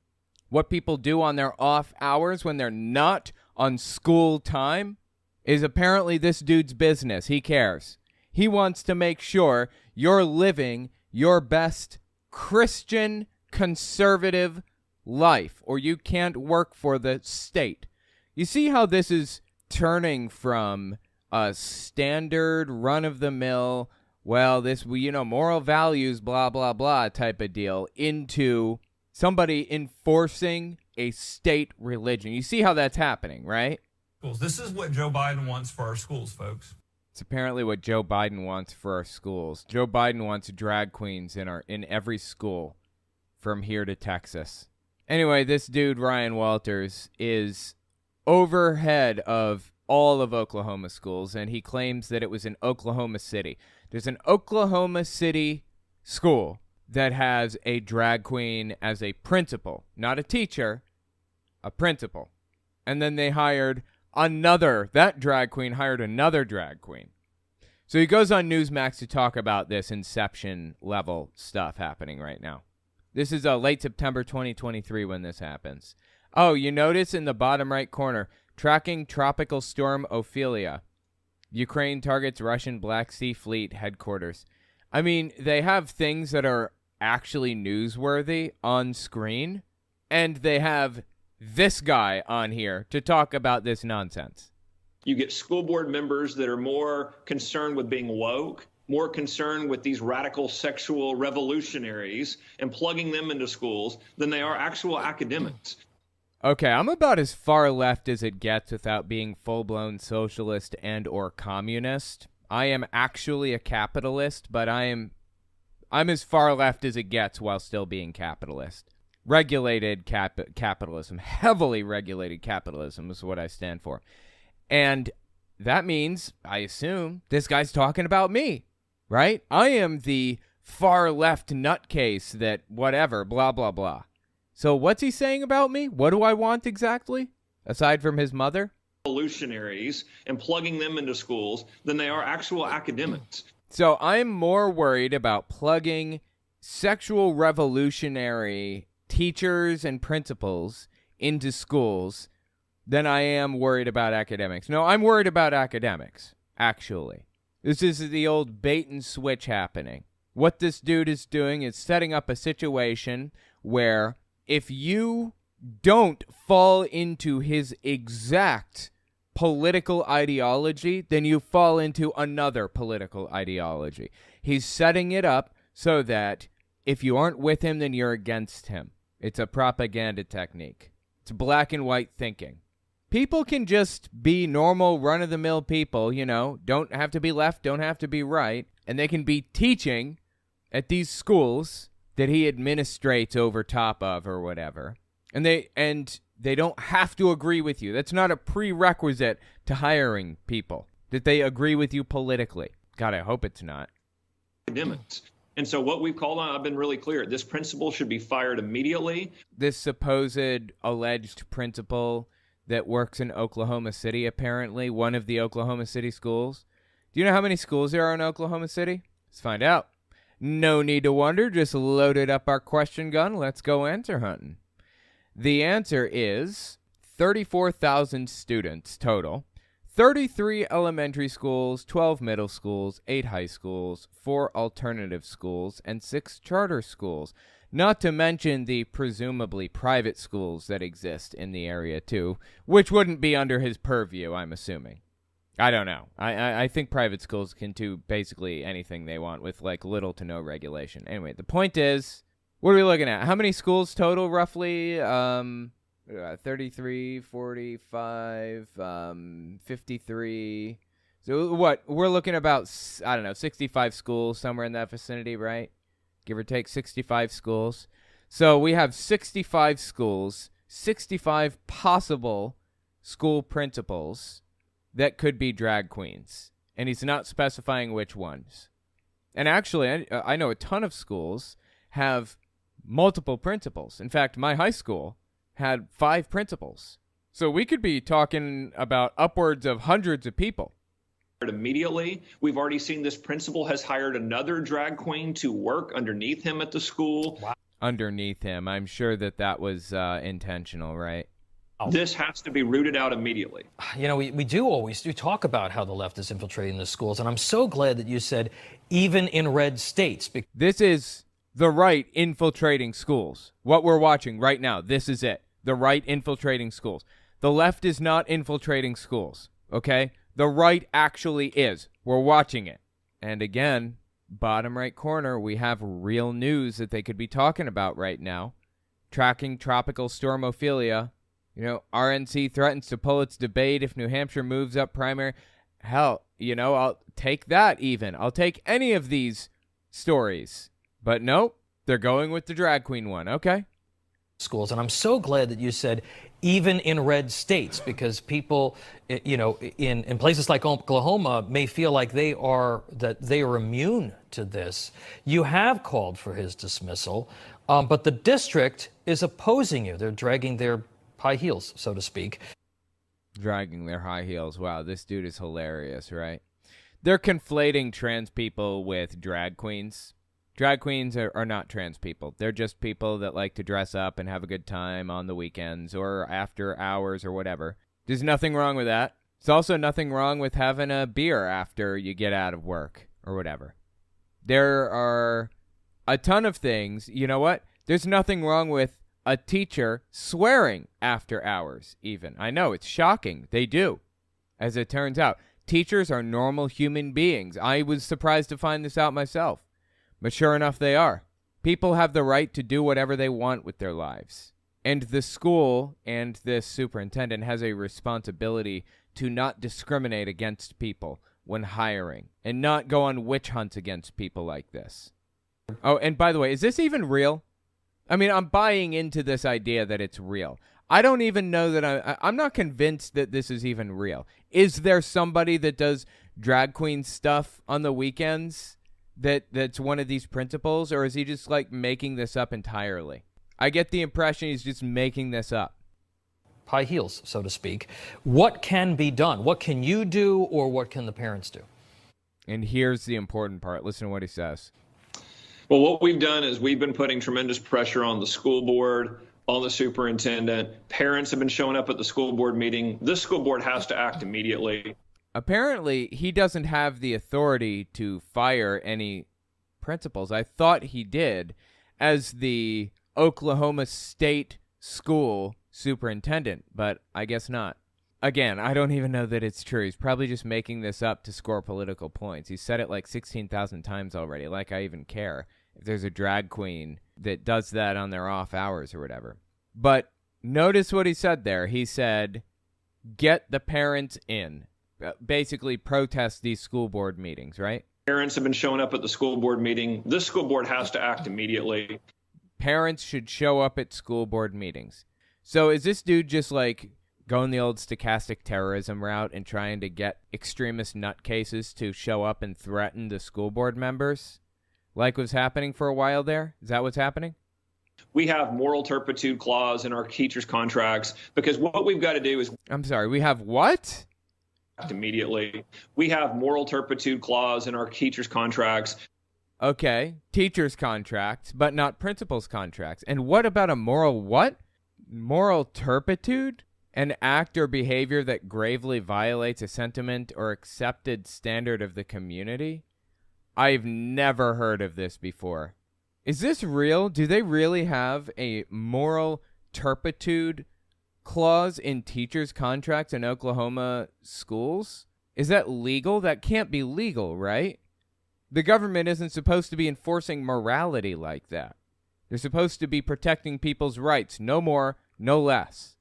What people do on their off hours when they're not on school time is apparently this dude's business. He cares. He wants to make sure you're living your best Christian conservative life, or you can't work for the state. You see how this is turning from a standard run-of-the-mill, well, this, moral values, blah, blah, blah type of deal into somebody enforcing a state religion. You see how that's happening, right? This is what Joe Biden wants for our schools, folks. It's apparently what Joe Biden wants for our schools. Joe Biden wants drag queens in every school from here to Texas. Anyway, this dude, Ryan Walters, is overhead of all of Oklahoma schools, and he claims that it was in Oklahoma City. There's an Oklahoma City school that has a drag queen as a principal, not a teacher, a principal. And then they hired that drag queen hired another drag queen. So he goes on Newsmax to talk about this Inception level stuff happening right now. This is late September 2023 when this happens. Oh, you notice in the bottom right corner, tracking tropical storm Ophelia. Ukraine targets Russian Black Sea Fleet headquarters. I mean, they have things that are actually newsworthy on screen, and they have this guy on here to talk about this nonsense. You get school board members that are more concerned with being woke, more concerned with these radical sexual revolutionaries and plugging them into schools than they are actual academics. Okay, I'm about as far left as it gets without being full-blown socialist and or communist. I am actually a capitalist, but I'm as far left as it gets while still being capitalist. Regulated capitalism, heavily regulated capitalism is what I stand for. And that means, I assume, this guy's talking about me, right? I am the far left nutcase that whatever, blah, blah, blah. So what's he saying about me? What do I want exactly, aside from his mother? Revolutionaries and plugging them into schools than they are actual academics. So I'm more worried about plugging sexual revolutionary teachers and principals into schools than I am worried about academics. No, I'm worried about academics, actually. This is the old bait and switch happening. What this dude is doing is setting up a situation where if you don't fall into his exact political ideology, then you fall into another political ideology. He's setting it up so that if you aren't with him, then you're against him. It's a propaganda technique. It's black and white thinking. People can just be normal, run-of-the-mill people, you know, don't have to be left, don't have to be right, and they can be teaching at these schools that he administrates over top of or whatever. And they don't have to agree with you. That's not a prerequisite to hiring people, that they agree with you politically. God, I hope it's not. Academics. And so what we've called on, I've been really clear, this principal should be fired immediately. This supposed alleged principal that works in Oklahoma City, apparently, one of the Oklahoma City schools. Do you know how many schools there are in Oklahoma City? Let's find out. No need to wonder, just loaded up our question gun. Let's go answer hunting. The answer is 34,000 students total, 33 elementary schools, 12 middle schools, 8 high schools, 4 alternative schools, and 6 charter schools. Not to mention the presumably private schools that exist in the area, too, which wouldn't be under his purview, I'm assuming. I don't know. I think private schools can do basically anything they want with, like, little to no regulation. Anyway, the point is, what are we looking at? How many schools total, roughly? 33, 45, 53. So what? We're looking about, I don't know, 65 schools, somewhere in that vicinity, right? Give or take 65 schools. So we have 65 schools, 65 possible school principals that could be drag queens. And he's not specifying which ones. And actually, I know a ton of schools have multiple principals. In fact, my high school had 5 principals. So we could be talking about upwards of hundreds of people. Immediately. We've already seen this principal has hired another drag queen to work underneath him at the school. Wow. Underneath him. I'm sure that was intentional, right? This has to be rooted out immediately. You know, we do always talk about how the left is infiltrating the schools, and I'm so glad that you said even in red states. This is the right infiltrating schools. What we're watching right now, this is it. The right infiltrating schools. The left is not infiltrating schools, okay? The right actually is. We're watching it. And again, bottom right corner, we have real news that they could be talking about right now. Tracking tropical stormophilia. You know, RNC threatens to pull its debate if New Hampshire moves up primary. Hell, you know, I'll take that even. I'll take any of these stories. But nope, they're going with the drag queen one. Okay. Schools. And I'm so glad that you said even in red states, because people, you know, in places like Oklahoma may feel like they are immune to this. You have called for his dismissal, but the district is opposing you. They're dragging their high heels, so to speak. Dragging their high heels. Wow, this dude is hilarious, right? They're conflating trans people with drag queens. Drag queens are not trans people. They're just people that like to dress up and have a good time on the weekends or after hours or whatever. There's nothing wrong with that. There's also nothing wrong with having a beer after you get out of work or whatever. There are a ton of things. You know what? There's nothing wrong with a teacher swearing after hours even. I know, it's shocking. They do. As it turns out, teachers are normal human beings. I was surprised to find this out myself. But sure enough, they are. People have the right to do whatever they want with their lives. And the school and this superintendent has a responsibility to not discriminate against people when hiring and not go on witch hunts against people like this. Oh, and by the way, is this even real? I mean, I'm buying into this idea that it's real. I don't even know that I'm not convinced that this is even real. Is there somebody that does drag queen stuff on the weekends that's one of these principals, or is he just like making this up entirely? I get the impression he's just making this up. High heels, so to speak. What can be done? What can you do, or what can the parents do? And here's the important part. Listen to what he says. Well, what we've done is we've been putting tremendous pressure on the school board, on the superintendent. Parents have been showing up at the school board meeting. This school board has to act immediately. Apparently, he doesn't have the authority to fire any principals. I thought he did as the Oklahoma State School superintendent, but I guess not. Again, I don't even know that it's true. He's probably just making this up to score political points. He's said it like 16,000 times already, like I even care if there's a drag queen that does that on their off hours or whatever. But notice what he said there. He said, get the parents in. Basically protest these school board meetings, right? Parents have been showing up at the school board meeting. This school board has to act immediately. Parents should show up at school board meetings. So is this dude just like going the old stochastic terrorism route and trying to get extremist nutcases to show up and threaten the school board members like was happening for a while there? Is that what's happening? We have moral turpitude clause in our teachers' contracts because what we've got to do is... I'm sorry, we have what? Immediately. We have moral turpitude clause in our teachers' contracts. Okay, teachers' contracts, but not principals' contracts. And what about a moral what? Moral turpitude? An act or behavior that gravely violates a sentiment or accepted standard of the community? I've never heard of this before. Is this real? Do they really have a moral turpitude clause in teachers' contracts in Oklahoma schools? Is that legal? That can't be legal, right? The government isn't supposed to be enforcing morality like that. They're supposed to be protecting people's rights, no more, no less.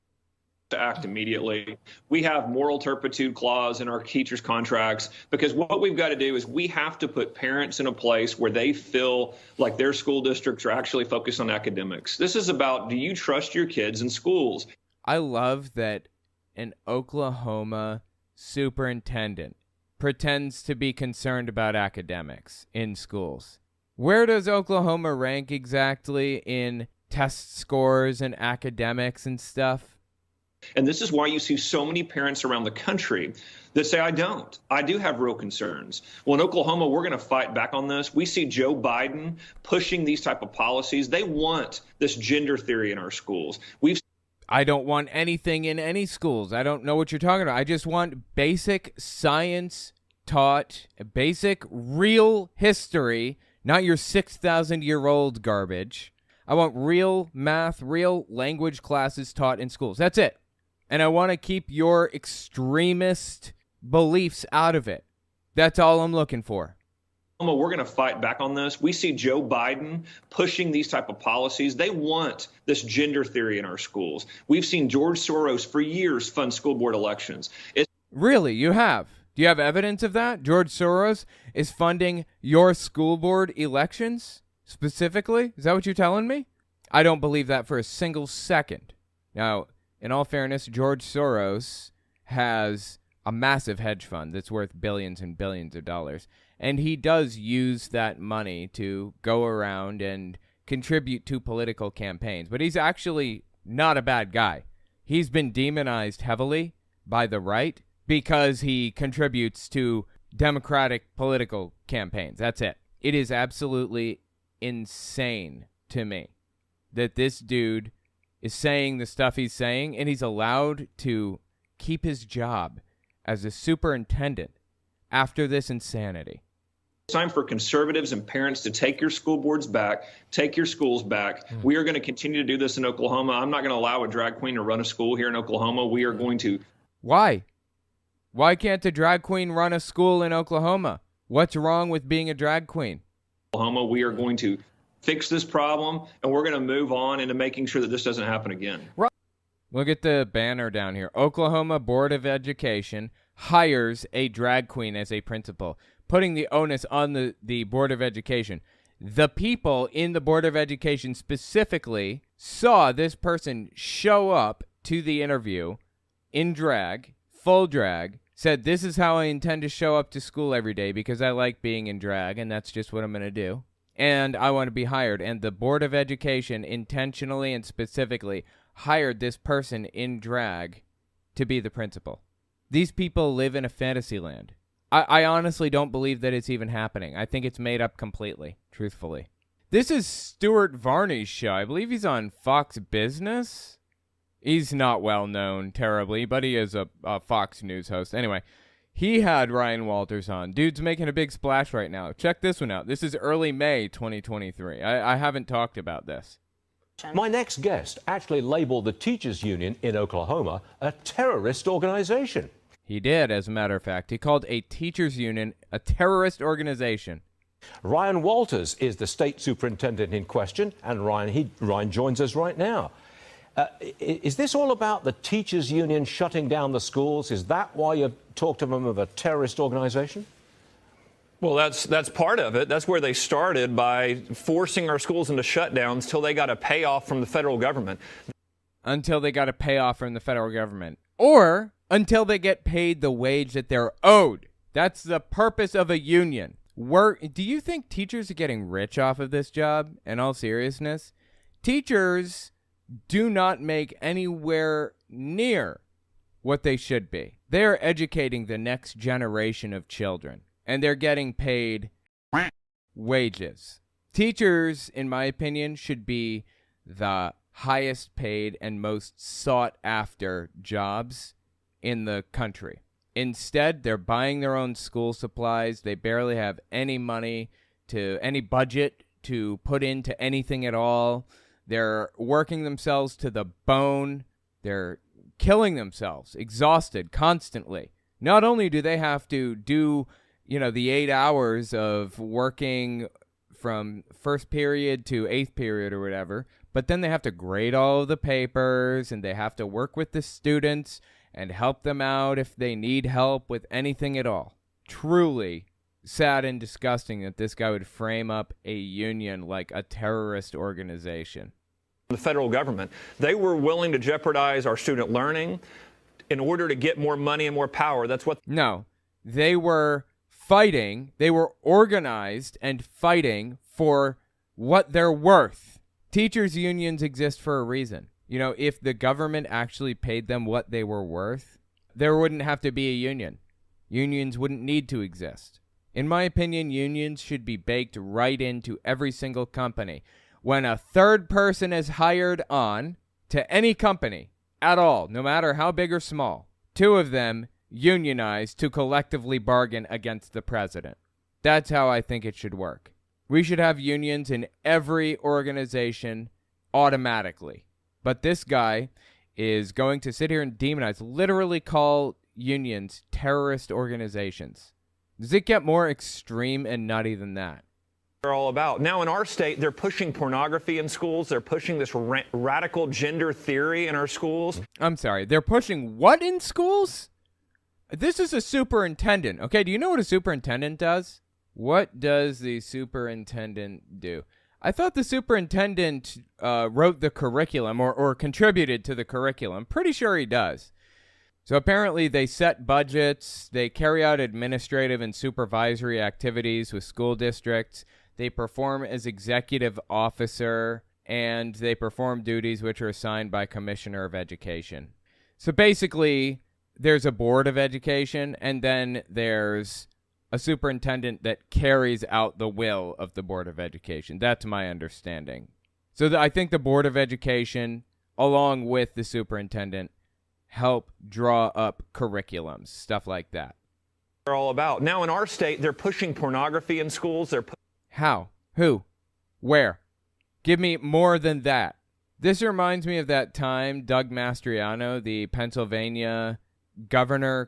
To act immediately. We have moral turpitude clause in our teachers' contracts because what we've got to do is we have to put parents in a place where they feel like their school districts are actually focused on academics. This is about, do you trust your kids in schools? I love that an Oklahoma superintendent pretends to be concerned about academics in schools. Where does Oklahoma rank exactly in test scores and academics and stuff? And this is why you see so many parents around the country that say, I don't. I do have real concerns. Well, in Oklahoma, we're going to fight back on this. We see Joe Biden pushing these type of policies. They want this gender theory in our schools. I don't want anything in any schools. I don't know what you're talking about. I just want basic science taught, basic real history, not your 6,000-year-old garbage. I want real math, real language classes taught in schools. That's it. And I want to keep your extremist beliefs out of it. That's all I'm looking for. We're going to fight back on this. We see Joe Biden pushing these type of policies. They want this gender theory in our schools. We've seen George Soros for years fund school board elections. Really? You have? Do you have evidence of that? George Soros is funding your school board elections specifically? Is that what you're telling me? I don't believe that for a single second. Now, in all fairness, George Soros has a massive hedge fund that's worth billions and billions of dollars. And he does use that money to go around and contribute to political campaigns. But he's actually not a bad guy. He's been demonized heavily by the right because he contributes to Democratic political campaigns. That's it. It is absolutely insane to me that this dude is saying the stuff he's saying, and he's allowed to keep his job as a superintendent after this insanity. It's time for conservatives and parents to take your school boards back, take your schools back. We are going to continue to do this in Oklahoma. I'm not going to allow a drag queen to run a school here in Oklahoma. We are going to. Why? Why can't a drag queen run a school in Oklahoma? What's wrong with being a drag queen? Oklahoma, we are going to fix this problem, and we're going to move on into making sure that this doesn't happen again. Look at the banner down here. Oklahoma Board of Education hires a drag queen as a principal, putting the onus on the Board of Education. The people in the Board of Education specifically saw this person show up to the interview in drag, full drag, said, this is how I intend to show up to school every day because I like being in drag, and that's just what I'm going to do. And I want to be hired. And the Board of Education intentionally and specifically hired this person in drag to be the principal. These people live in a fantasy land. I honestly don't believe that it's even happening. I think it's made up completely, truthfully. This is Stuart Varney's show. I believe he's on Fox Business. He's not well known terribly, but he is a Fox News host. Anyway, he had Ryan Walters on. Dude's making a big splash right now. Check this one out. This is early May 2023. I haven't talked about this. My next guest actually labeled the teachers union in Oklahoma a terrorist organization. He did, as a matter of fact. He called a teachers union a terrorist organization. Ryan Walters is the state superintendent in question, and Ryan joins us right now. Is this all about the teachers union shutting down the schools? Is that why you talked to them of a terrorist organization? Well, that's part of it. That's where they started, by forcing our schools into shutdowns till they got a payoff from the federal government. Until they got a payoff from the federal government. Or until they get paid the wage that they're owed. That's the purpose of a union. Do you think teachers are getting rich off of this job? In all seriousness, teachers do not make anywhere near what they should be. They are educating the next generation of children, and they're getting paid wages. Teachers, in my opinion, should be the highest paid and most sought after jobs in the country. Instead, they're buying their own school supplies. They barely have any money any budget to put into anything at all. They're working themselves to the bone. They're killing themselves, exhausted constantly. Not only do they have to do, the 8 hours of working from first period to eighth period or whatever, but then they have to grade all of the papers, and they have to work with the students and help them out if they need help with anything at all. Truly sad and disgusting that this guy would frame up a union like a terrorist organization. The federal government, they were willing to jeopardize our student learning in order to get more money and more power. That's what. No, they were fighting. They were organized and fighting for what they're worth. Teachers' unions exist for a reason. If the government actually paid them what they were worth, there wouldn't have to be a union. Unions wouldn't need to exist. In my opinion, unions should be baked right into every single company. When a third person is hired on to any company at all, no matter how big or small, two of them unionize to collectively bargain against the president. That's how I think it should work. We should have unions in every organization automatically. But this guy is going to sit here and demonize, literally call unions terrorist organizations. Does it get more extreme and nutty than that? They're all about. Now in our state, they're pushing pornography in schools. They're pushing this radical gender theory in our schools. I'm sorry, they're pushing what in schools? This is a superintendent. Okay, do you know what a superintendent does? What does the superintendent do? I thought the superintendent wrote the curriculum or contributed to the curriculum. Pretty sure he does. So apparently they set budgets, they carry out administrative and supervisory activities with school districts, they perform as executive officer, and they perform duties which are assigned by Commissioner of Education. So basically, there's a board of education, and then there's a superintendent that carries out the will of the Board of Education. That's my understanding. So I think the Board of Education, along with the superintendent, help draw up curriculums, stuff like that. all about. Now in our state, they're pushing pornography in schools. How? Who? Where? Give me more than that. This reminds me of that time Doug Mastriano, the Pennsylvania gubernatorial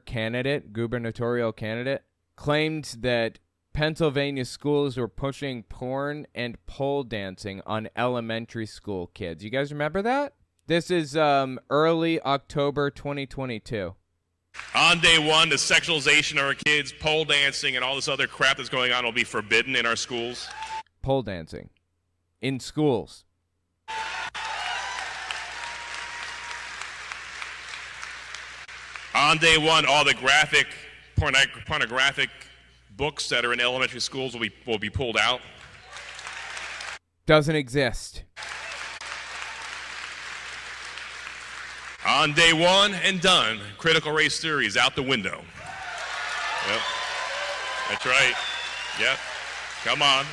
candidate, claimed that Pennsylvania schools were pushing porn and pole dancing on elementary school kids. You guys remember that? This is early October 2022. On day one, the sexualization of our kids, pole dancing, and all this other crap that's going on will be forbidden in our schools. Pole dancing in schools. On day one, all the pornographic books that are in elementary schools will be pulled out. Doesn't exist. On day one and done, critical race theory is out the window. Yep. That's right. Yep. Come on.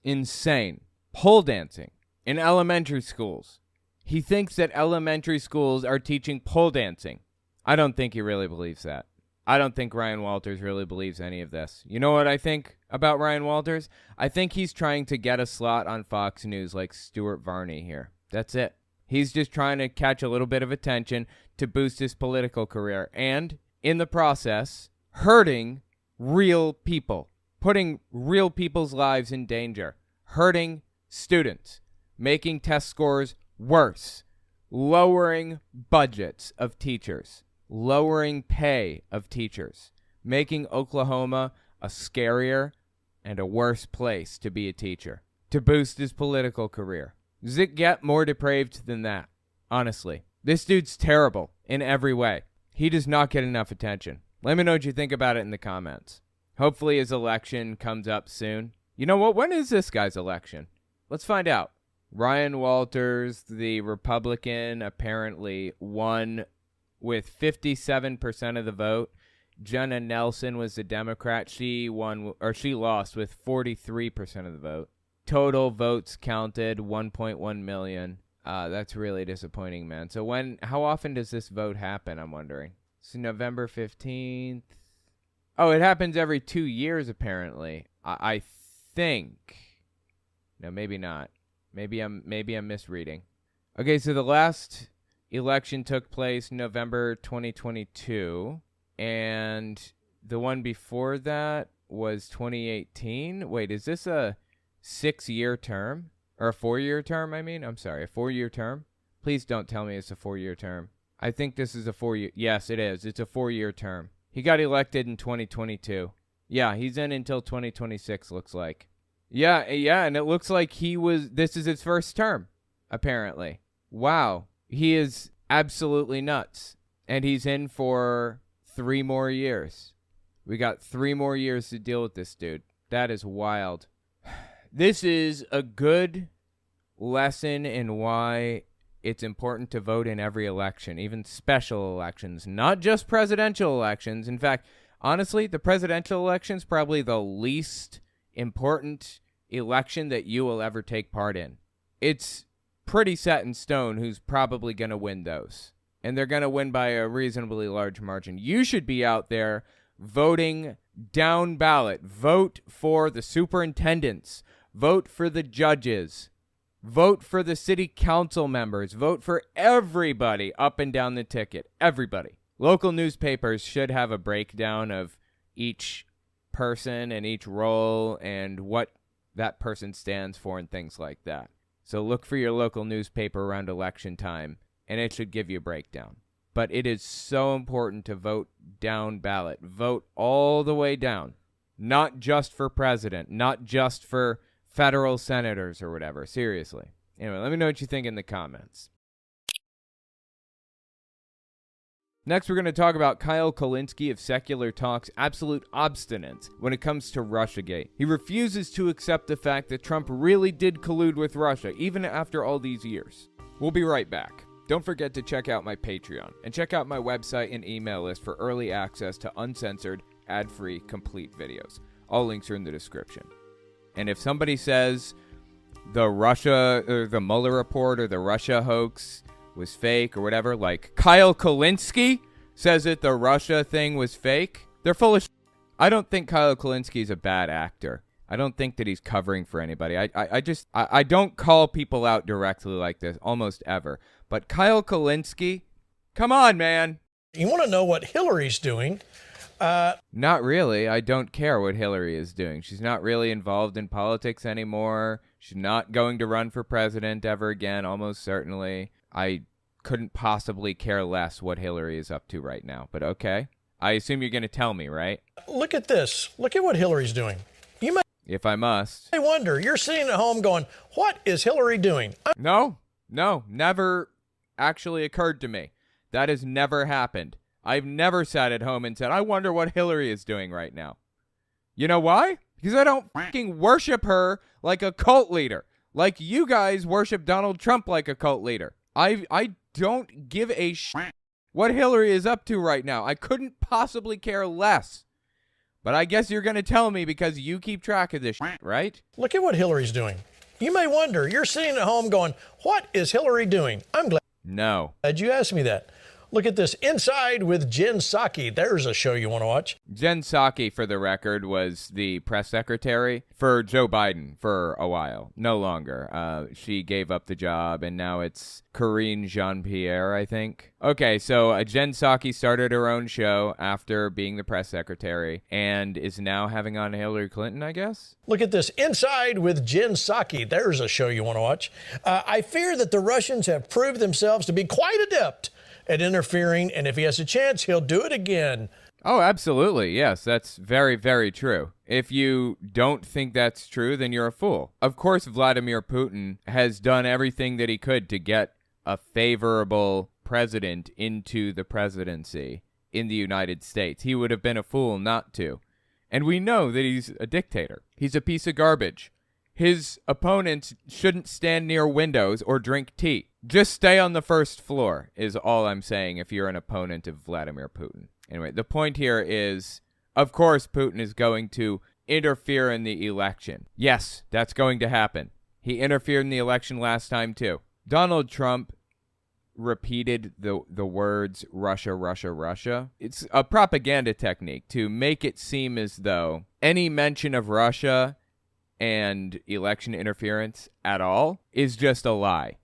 Insane. Pole dancing in elementary schools. He thinks that elementary schools are teaching pole dancing. I don't think he really believes that. I don't think Ryan Walters really believes any of this. You know what I think about Ryan Walters? I think he's trying to get a slot on Fox News like Stuart Varney here. That's it. He's just trying to catch a little bit of attention to boost his political career and, in the process, hurting real people, putting real people's lives in danger, hurting students, making test scores worse, lowering budgets of teachers, lowering pay of teachers, making Oklahoma a scarier and a worse place to be a teacher, to boost his political career. Does it get more depraved than that? Honestly, this dude's terrible in every way. He does not get enough attention. Let me know what you think about it in the comments. Hopefully his election comes up soon. You know what? When is this guy's election? Let's find out. Ryan Walters, the Republican, apparently won with 57% of the vote. Jenna Nelson was the Democrat. She lost with 43% of the vote. Total votes counted 1.1 million. That's really disappointing, man. So how often does this vote happen, I'm wondering? It's November 15th. Oh, it happens every 2 years, apparently. I think. No, maybe not. Maybe I'm misreading. Okay, so the last election took place November 2022, and the one before that was 2018. Wait, is this a 6-year term? Or a 4-year term, I mean? I'm sorry, a 4-year term? Please don't tell me it's a 4-year term. I think this is a 4-year... Yes, it is. It's a 4-year term. He got elected in 2022. Yeah, he's in until 2026, looks like. Yeah, and it looks like this is his first term, apparently. Wow. He is absolutely nuts. And he's in for 3 more years. We got 3 more years to deal with this dude. That is wild. This is a good lesson in why it's important to vote in every election, even special elections, not just presidential elections. In fact, honestly, the presidential election is probably the least important election that you will ever take part in. It's pretty set in stone who's probably going to win those. And they're going to win by a reasonably large margin. You should be out there voting down ballot. Vote for the superintendents. Vote for the judges. Vote for the city council members. Vote for everybody up and down the ticket. Everybody. Local newspapers should have a breakdown of each person and each role and what that person stands for and things like that. So look for your local newspaper around election time, and it should give you a breakdown. But it is so important to vote down ballot. Vote all the way down. Not just for president, not just for federal senators or whatever. Seriously. Anyway, let me know what you think in the comments. Next, we're going to talk about Kyle Kulinski of Secular Talk's absolute obstinance when it comes to Russiagate. He refuses to accept the fact that Trump really did collude with Russia, even after all these years. We'll be right back. Don't forget to check out my Patreon, and check out my website and email list for early access to uncensored, ad-free, complete videos. All links are in the description. And if somebody says the Mueller report or the Russia hoax was fake or whatever, like Kyle Kulinski, says that the Russia thing was fake. They're full of I don't think Kyle Kulinski is a bad actor. I don't think that he's covering for anybody. I don't call people out directly like this almost ever. But Kyle Kulinski, come on, man. You want to know what Hillary's doing? Not really. I don't care what Hillary is doing. She's not really involved in politics anymore. She's not going to run for president ever again, almost certainly. I couldn't possibly care less what Hillary is up to right now. But okay. I assume you're going to tell me, right? Look at this. Look at what Hillary's doing. You may If I must. wonder, you're sitting at home going, what is Hillary doing? No, never actually occurred to me. That has never happened. I've never sat at home and said, I wonder what Hillary is doing right now. You know why? Because I don't fucking worship her like a cult leader. Like you guys worship Donald Trump like a cult leader. I don't give a shit what Hillary is up to right now. I couldn't possibly care less. But I guess you're going to tell me because you keep track of this shit, right? Look at what Hillary's doing. You may wonder, you're sitting at home going, what is Hillary doing? I'm glad you asked me that. Look at this. Inside with Jen Psaki. There's a show you want to watch. Jen Psaki, for the record, was the press secretary for Joe Biden for a while. No longer. She gave up the job, and now it's Karine Jean-Pierre, I think. Okay, so Jen Psaki started her own show after being the press secretary and is now having on Hillary Clinton, I guess? Look at this. Inside with Jen Psaki. There's a show you want to watch. I fear that the Russians have proved themselves to be quite adept at interfering, and if he has a chance, he'll do it again. Oh, absolutely. Yes, that's very, very true. If you don't think that's true, then you're a fool. Of course, Vladimir Putin has done everything that he could to get a favorable president into the presidency in the United States. He would have been a fool not to. And we know that he's a dictator. He's a piece of garbage. His opponents shouldn't stand near windows or drink tea. Just stay on the first floor is all I'm saying if you're an opponent of Vladimir Putin. Anyway, the point here is, of course, Putin is going to interfere in the election. Yes, that's going to happen. He interfered in the election last time, too. Donald Trump repeated the words Russia, Russia, Russia. It's a propaganda technique to make it seem as though any mention of Russia and election interference at all is just a lie.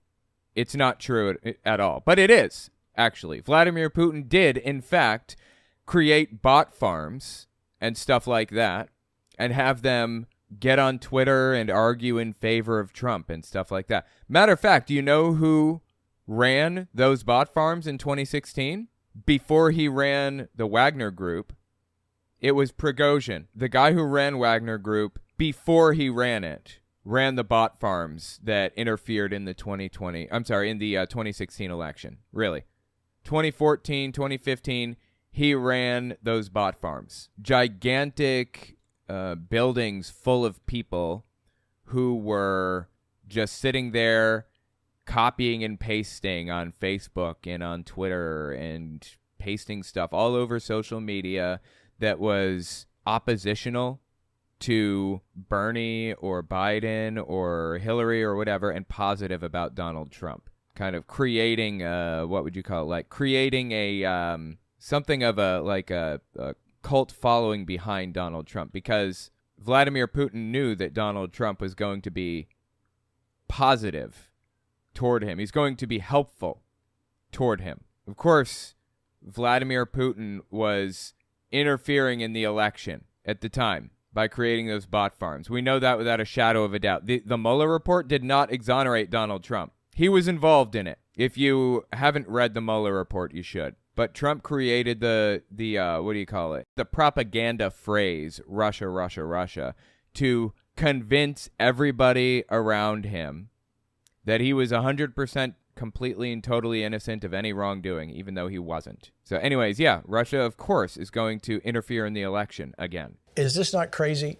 It's not true at all. But it is, actually. Vladimir Putin did, in fact, create bot farms and stuff like that and have them get on Twitter and argue in favor of Trump and stuff like that. Matter of fact, do you know who ran those bot farms in 2016? Before he ran the Wagner Group, it was Prigozhin. The guy who ran Wagner Group, before he ran it, ran the bot farms that interfered in the 2016 election. Really. 2014, 2015, he ran those bot farms. Gigantic buildings full of people who were just sitting there copying and pasting on Facebook and on Twitter and pasting stuff all over social media that was oppositional to Bernie or Biden or Hillary or whatever and positive about Donald Trump. Kind of creating, what would you call it? Like creating a, something of a cult following behind Donald Trump, because Vladimir Putin knew that Donald Trump was going to be positive toward him. He's going to be helpful toward him. Of course, Vladimir Putin was interfering in the election at the time by creating those bot farms. We know that without a shadow of a doubt. The Mueller report did not exonerate Donald Trump. He was involved in it. If you haven't read the Mueller report, you should. But Trump created the what do you call it? The propaganda phrase, Russia, Russia, Russia, to convince everybody around him that he was 100% completely and totally innocent of any wrongdoing, even though he wasn't. So anyways, yeah, Russia, of course, is going to interfere in the election again. Is this not crazy?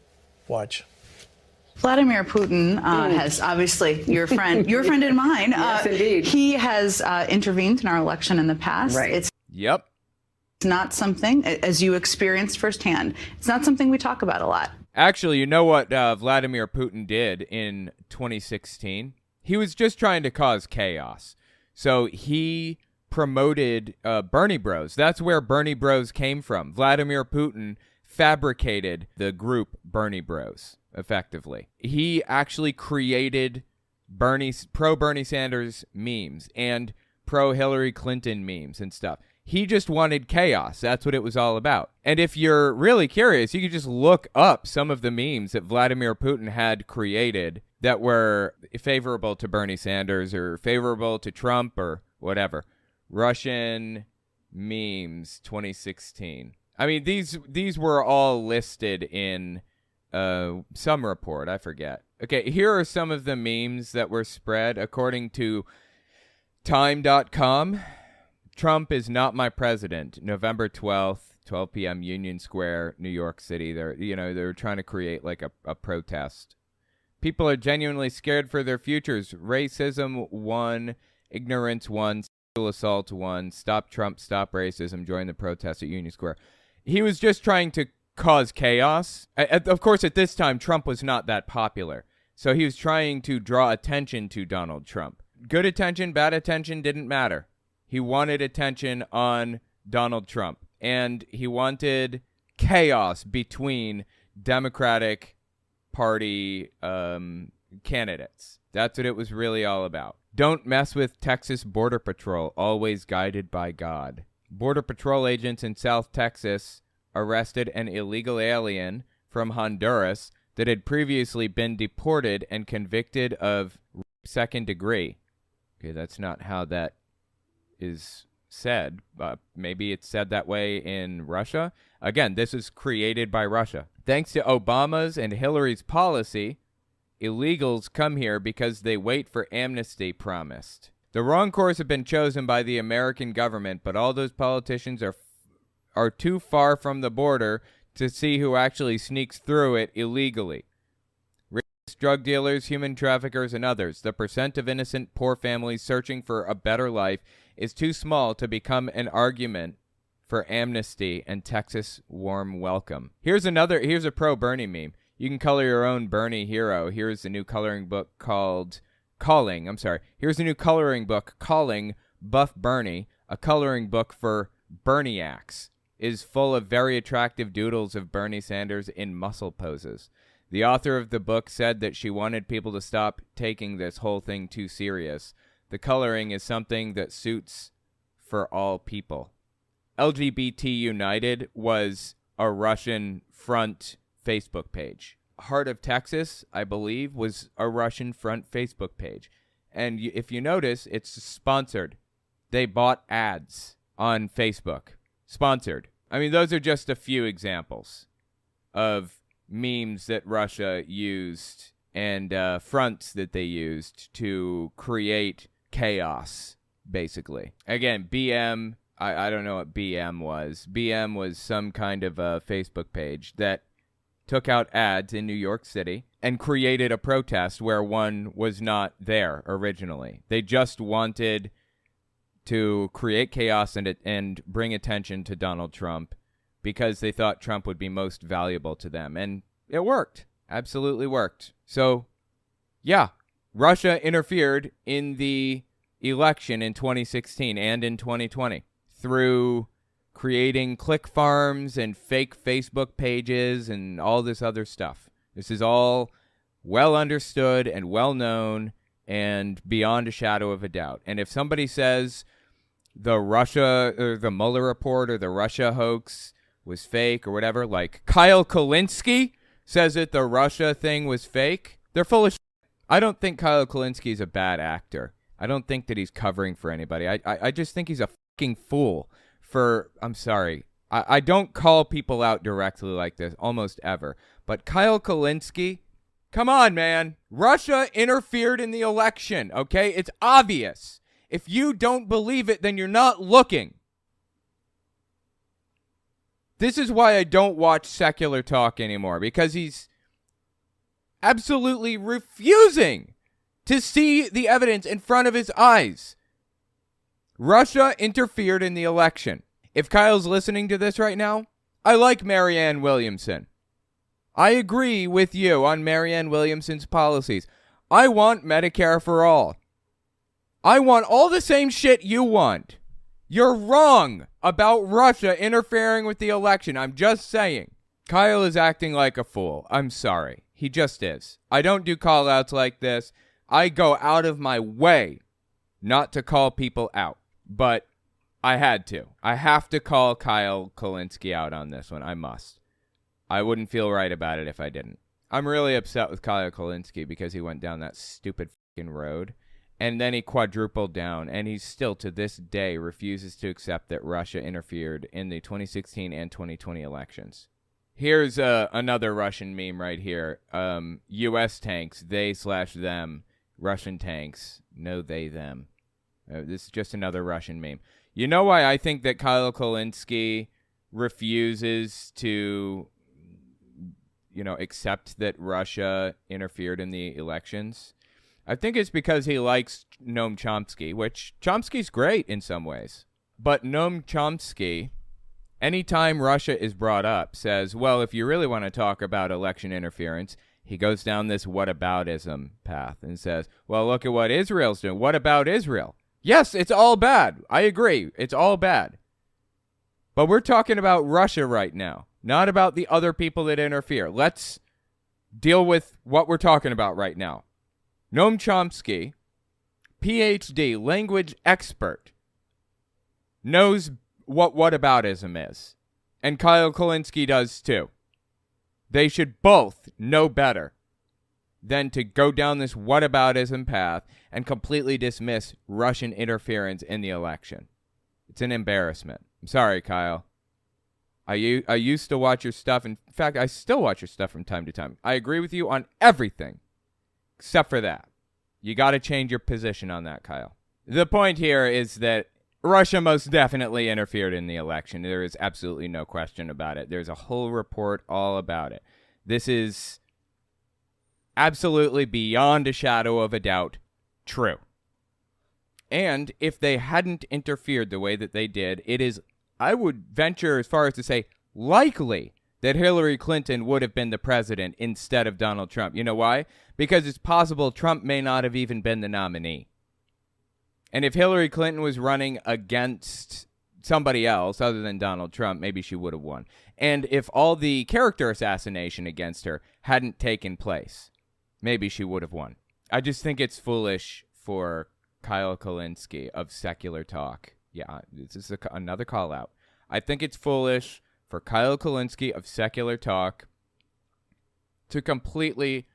Watch. Vladimir Putin has obviously your friend and mine. Yes, indeed. He has intervened in our election in the past. Right. It's not something, as you experienced firsthand, it's not something we talk about a lot. Actually, you know what Vladimir Putin did in 2016? He was just trying to cause chaos. So he promoted Bernie Bros. That's where Bernie Bros came from. Vladimir Putin fabricated the group Bernie Bros, effectively. He actually created pro Bernie Sanders memes and pro Hillary Clinton memes and stuff. He just wanted chaos. That's what it was all about. And if you're really curious, you could just look up some of the memes that Vladimir Putin had created that were favorable to Bernie Sanders or favorable to Trump or whatever. Russian memes 2016. I mean, these were all listed in some report. I forget. Okay, here are some of the memes that were spread according to Time.com. Trump is not my president. November 12th, 12 p.m. Union Square, New York City. They're trying to create like a protest. People are genuinely scared for their futures. Racism won, ignorance won, sexual assault won. Stop Trump, stop racism. Join the protest at Union Square. He was just trying to cause chaos. Of course, at this time, Trump was not that popular. So he was trying to draw attention to Donald Trump. Good attention, bad attention, didn't matter. He wanted attention on Donald Trump, and he wanted chaos between Democratic Party candidates. That's what it was really all about. Don't mess with Texas Border Patrol, always guided by God. Border Patrol agents in South Texas arrested an illegal alien from Honduras that had previously been deported and convicted of second degree. Okay, that's not how that is said. Maybe it's said that way in Russia. Again, this is created by Russia. Thanks to Obama's and Hillary's policy, illegals come here because they wait for amnesty promised. The wrong course have been chosen by the American government, but all those politicians are too far from the border to see who actually sneaks through it illegally. Rapists, drug dealers, human traffickers, and others. The percent of innocent poor families searching for a better life is too small to become an argument for amnesty and Texas warm welcome. Here's a pro-Bernie meme. You can color your own Bernie hero. Here's a new coloring book Here's a new coloring book calling Buff Bernie, a coloring book for Berniacs, is full of very attractive doodles of Bernie Sanders in muscle poses. The author of the book said that she wanted people to stop taking this whole thing too serious. The coloring is something that suits for all people. LGBT United was a Russian front Facebook page. Heart of Texas, I believe, was a Russian front Facebook page. And if you notice, it's sponsored. They bought ads on Facebook. Sponsored. I mean, those are just a few examples of memes that Russia used and fronts that they used to create chaos, basically. Again, BM, I don't know what BM was. BM was some kind of a Facebook page that took out ads in New York City and created a protest where one was not there originally. They just wanted to create chaos and bring attention to Donald Trump because they thought Trump would be most valuable to them. And it worked. Absolutely worked. So, yeah, Russia interfered in the election in 2016 and in 2020 through creating click farms and fake Facebook pages and all this other stuff. This is all well understood and well known and beyond a shadow of a doubt. And if somebody says the Russia or the Mueller report or the Russia hoax was fake or whatever, like Kyle Kulinski says that the Russia thing was fake, they're full of shit. I don't think Kyle Kulinski is a bad actor. I don't think that he's covering for anybody. I just think he's a fucking fool I'm sorry. I don't call people out directly like this almost ever. But Kyle Kulinski, come on, man. Russia interfered in the election, okay? It's obvious. If you don't believe it, then you're not looking. This is why I don't watch secular talk anymore, because he's absolutely refusing to see the evidence in front of his eyes. Russia interfered in the election. If Kyle's listening to this right now, I like Marianne Williamson. I agree with you on Marianne Williamson's policies. I want Medicare for all. I want all the same shit you want. You're wrong about Russia interfering with the election. I'm just saying. Kyle is acting like a fool. I'm sorry. He just is. I don't do call-outs like this. I go out of my way not to call people out. But I had to. I have to call Kyle Kulinski out on this one. I must. I wouldn't feel right about it if I didn't. I'm really upset with Kyle Kulinski because he went down that stupid fucking road. And then he quadrupled down, and he still, to this day, refuses to accept that Russia interfered in the 2016 and 2020 elections. Here's another Russian meme right here. U.S. tanks, they/them. Russian tanks, no they, them. This is just another Russian meme. You know why I think that Kyle Kulinski refuses to, accept that Russia interfered in the elections? I think it's because he likes Noam Chomsky, which Chomsky's great in some ways. But Noam Chomsky, anytime Russia is brought up, says, well, if you really want to talk about election interference, he goes down this whataboutism path and says, well, look at what Israel's doing. What about Israel? Yes, it's all bad. I agree. It's all bad. But we're talking about Russia right now, not about the other people that interfere. Let's deal with what we're talking about right now. Noam Chomsky, PhD, language expert, knows what whataboutism is. And Kyle Kulinski does too. They should both know better than to go down this whataboutism path and completely dismiss Russian interference in the election. It's an embarrassment. I'm sorry, Kyle. I used to watch your stuff. In fact, I still watch your stuff from time to time. I agree with you on everything. Except for that. You got to change your position on that, Kyle. The point here is that Russia most definitely interfered in the election. There is absolutely no question about it. There's a whole report all about it. This is absolutely beyond a shadow of a doubt true. And if they hadn't interfered the way that they did, it is, I would venture as far as to say, likely that Hillary Clinton would have been the president instead of Donald Trump. You know why? Because it's possible Trump may not have even been the nominee. And if Hillary Clinton was running against somebody else other than Donald Trump, maybe she would have won. And if all the character assassination against her hadn't taken place, maybe she would have won. I just think it's foolish for Kyle Kulinski of Secular Talk. Yeah, this is another call out. I think it's foolish for Kyle Kulinski of Secular Talk to completely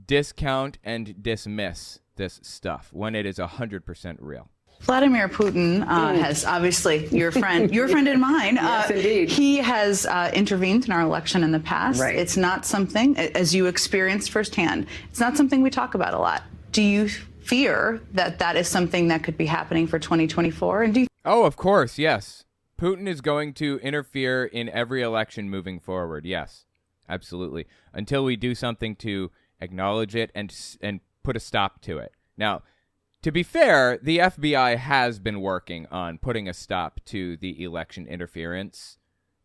discount and dismiss this stuff when it is 100% real. Vladimir Putin has obviously your friend and mine. Yes, indeed. He has intervened in our election in the past. Right. It's not something, as you experienced firsthand, it's not something we talk about a lot. Do you fear that that is something that could be happening for 2024? And Oh, of course, yes. Putin is going to interfere in every election moving forward. Yes, absolutely. Until we do something to acknowledge it and put a stop to it. Now, to be fair, the FBI has been working on putting a stop to the election interference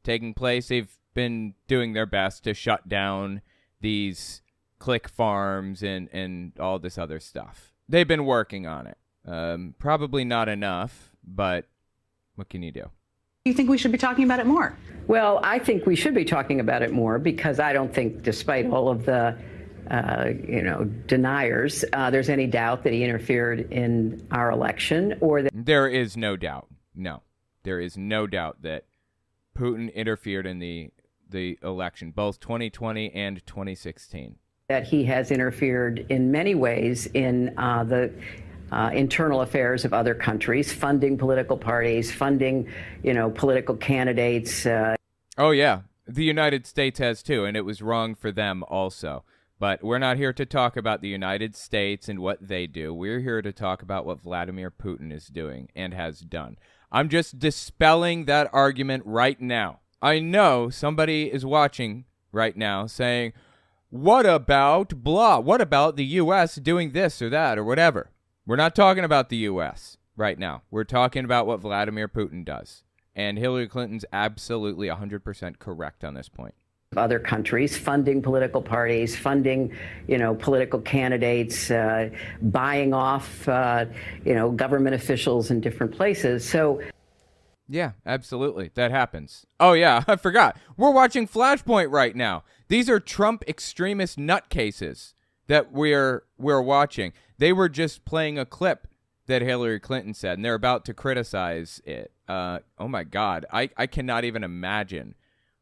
taking place. They've been doing their best to shut down these click farms and all this other stuff. They've been working on it. Probably not enough, but what can you do? Do you think we should be talking about it more? Well, I think we should be talking about it more because I don't think, despite all of the deniers, there's any doubt that he interfered in our election or that... There is no doubt. No. There is no doubt that Putin interfered in the election, both 2020 and 2016. That he has interfered in many ways in the internal affairs of other countries, funding political parties, funding, political candidates. Oh, yeah. The United States has too, and it was wrong for them also. But we're not here to talk about the United States and what they do. We're here to talk about what Vladimir Putin is doing and has done. I'm just dispelling that argument right now. I know somebody is watching right now saying, what about blah? What about the U.S. doing this or that or whatever? We're not talking about the U.S. right now. We're talking about what Vladimir Putin does. And Hillary Clinton's absolutely 100% correct on this point. Other countries, funding political parties, funding, political candidates, buying off, government officials in different places. So Yeah, absolutely. That happens. Oh, yeah, I forgot. We're watching Flashpoint right now. These are Trump extremist nutcases that we're watching. They were just playing a clip that Hillary Clinton said, and they're about to criticize it. Oh, my God. I cannot even imagine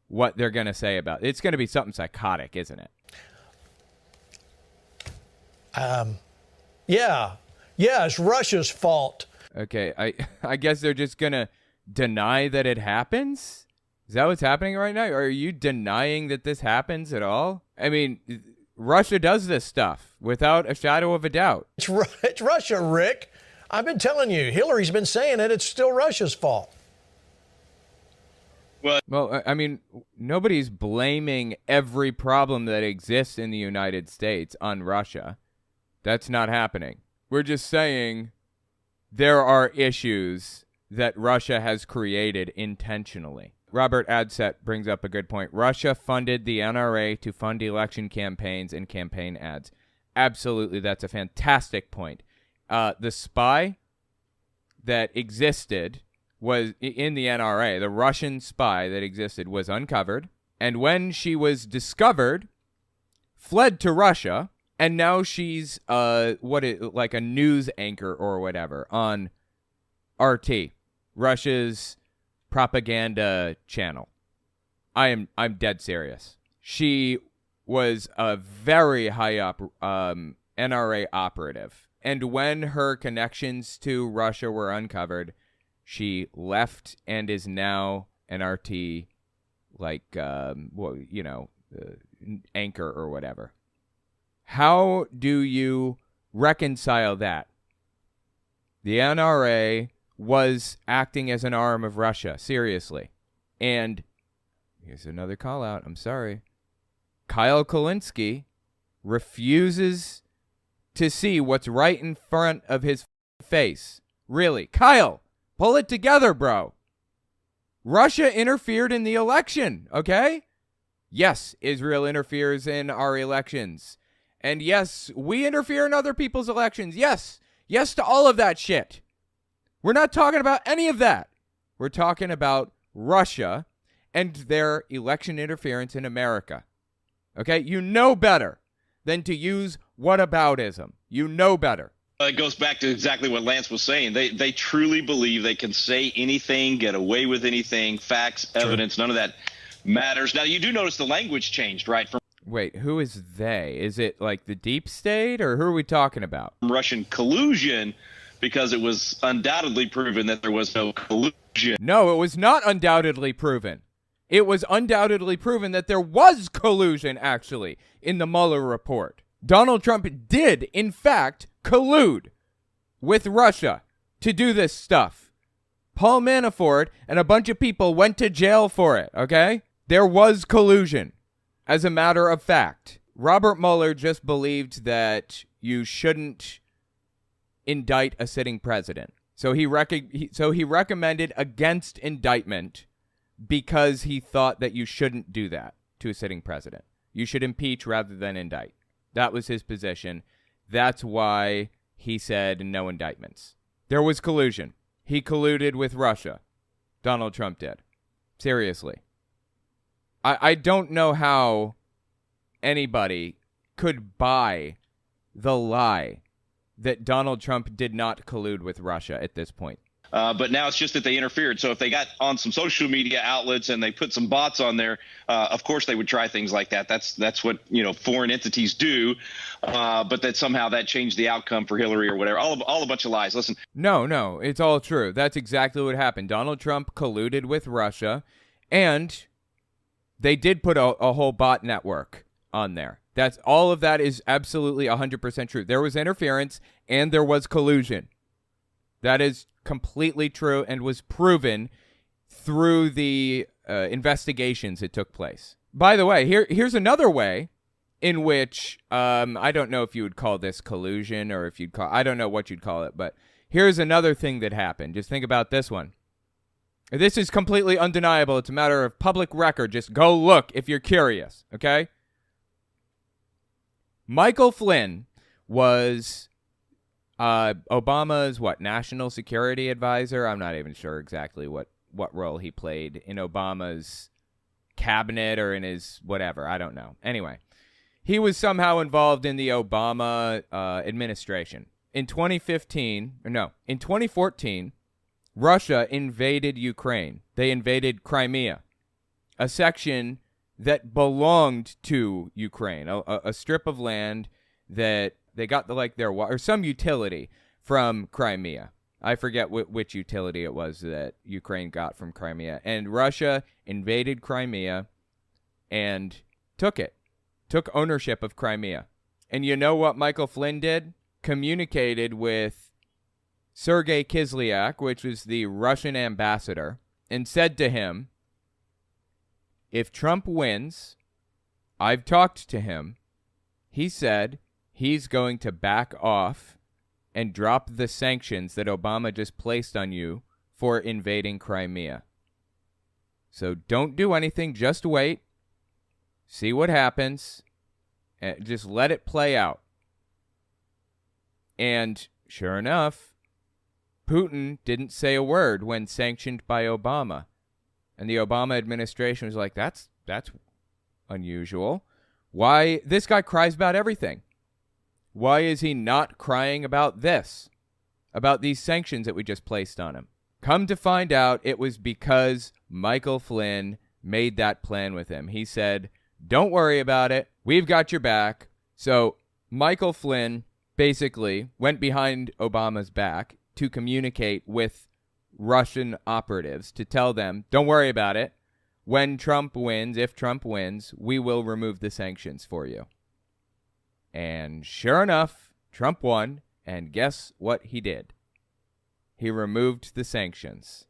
what they're going to say about it. It's going to be something psychotic, isn't it? Yeah, it's Russia's fault. Okay, I guess they're just going to deny that it happens? Is that what's happening right now? Are you denying that this happens at all? I mean, Russia does this stuff without a shadow of a doubt. It's Russia, Rick. I've been telling you, Hillary's been saying it. It's still Russia's fault. Well, I mean, nobody's blaming every problem that exists in the United States on Russia. That's not happening. We're just saying there are issues that Russia has created intentionally. Robert Adset brings up a good point. Russia funded the NRA to fund election campaigns and campaign ads. Absolutely, that's a fantastic point. The spy that existed was in the NRA. The Russian spy that existed was uncovered, and when she was discovered, fled to Russia, and now she's like a news anchor or whatever on RT, Russia's propaganda channel. I'm dead serious. She was a very high up NRA operative, and when her connections to Russia were uncovered, she left and is now an RT, anchor or whatever. How do you reconcile that? The NRA was acting as an arm of Russia, seriously. And here's another call out. I'm sorry. Kyle Kulinski refuses to see what's right in front of his face. Really. Kyle, pull it together, bro. Russia interfered in the election, okay? Yes, Israel interferes in our elections. And yes, we interfere in other people's elections. Yes to all of that shit. We're not talking about any of that. We're talking about Russia and their election interference in America. Okay? You know better than to use whataboutism. You know better. It goes back to exactly what Lance was saying. They truly believe they can say anything, get away with anything, facts, evidence, none of that matters. Now, you do notice the language changed, right? From Wait, who is they? Is it like the deep state, or who are we talking about? Russian collusion, because it was undoubtedly proven that there was no collusion. No, it was not undoubtedly proven. It was undoubtedly proven that there was collusion, actually, in the Mueller report. Donald Trump did, in fact, collude with Russia to do this stuff. Paul Manafort and a bunch of people went to jail for it, okay? There was collusion, as a matter of fact. Robert Mueller just believed that you shouldn't indict a sitting president. So he recommended against indictment because he thought that you shouldn't do that to a sitting president. You should impeach rather than indict. That was his position. That's why he said no indictments. There was collusion. He colluded with Russia. Donald Trump did. Seriously. I don't know how anybody could buy the lie that Donald Trump did not collude with Russia at this point. But now it's just that they interfered. So if they got on some social media outlets and they put some bots on there, of course they would try things like that. That's what foreign entities do. But that somehow that changed the outcome for Hillary or whatever. All a bunch of lies. Listen. No, it's all true. That's exactly what happened. Donald Trump colluded with Russia, and they did put a whole bot network on there. All of that is absolutely 100% true. There was interference and there was collusion. That is completely true and was proven through the investigations that took place. By the way, here's another way in which I don't know if you would call this collusion or if I don't know what you'd call it, but here's another thing that happened. Just think about this one. This is completely undeniable. It's a matter of public record. Just go look if you're curious, okay? Michael Flynn was Obama's national security advisor. I'm not even sure exactly what what role he played in Obama's cabinet or in his whatever. I don't know. Anyway, he was somehow involved in the Obama administration. In 2014, Russia invaded Ukraine. They invaded Crimea, a section that belonged to Ukraine, a strip of land that they got their or some utility from Crimea. I forget which utility it was that Ukraine got from Crimea. And Russia invaded Crimea and took ownership of Crimea. And you know what Michael Flynn did? Communicated with Sergei Kislyak, which was the Russian ambassador, and said to him, if Trump wins, I've talked to him. He said he's going to back off and drop the sanctions that Obama just placed on you for invading Crimea. So don't do anything. Just wait. See what happens. And just let it play out. And sure enough, Putin didn't say a word when sanctioned by Obama. And the Obama administration was like, that's unusual. Why? This guy cries about everything. Why is he not crying about this? About these sanctions that we just placed on him? Come to find out, it was because Michael Flynn made that plan with him. He said, don't worry about it. We've got your back. So Michael Flynn basically went behind Obama's back to communicate with Russian operatives to tell them, don't worry about it. When Trump wins, if Trump wins, we will remove the sanctions for you. And sure enough, Trump won, and guess what he did? He removed the sanctions.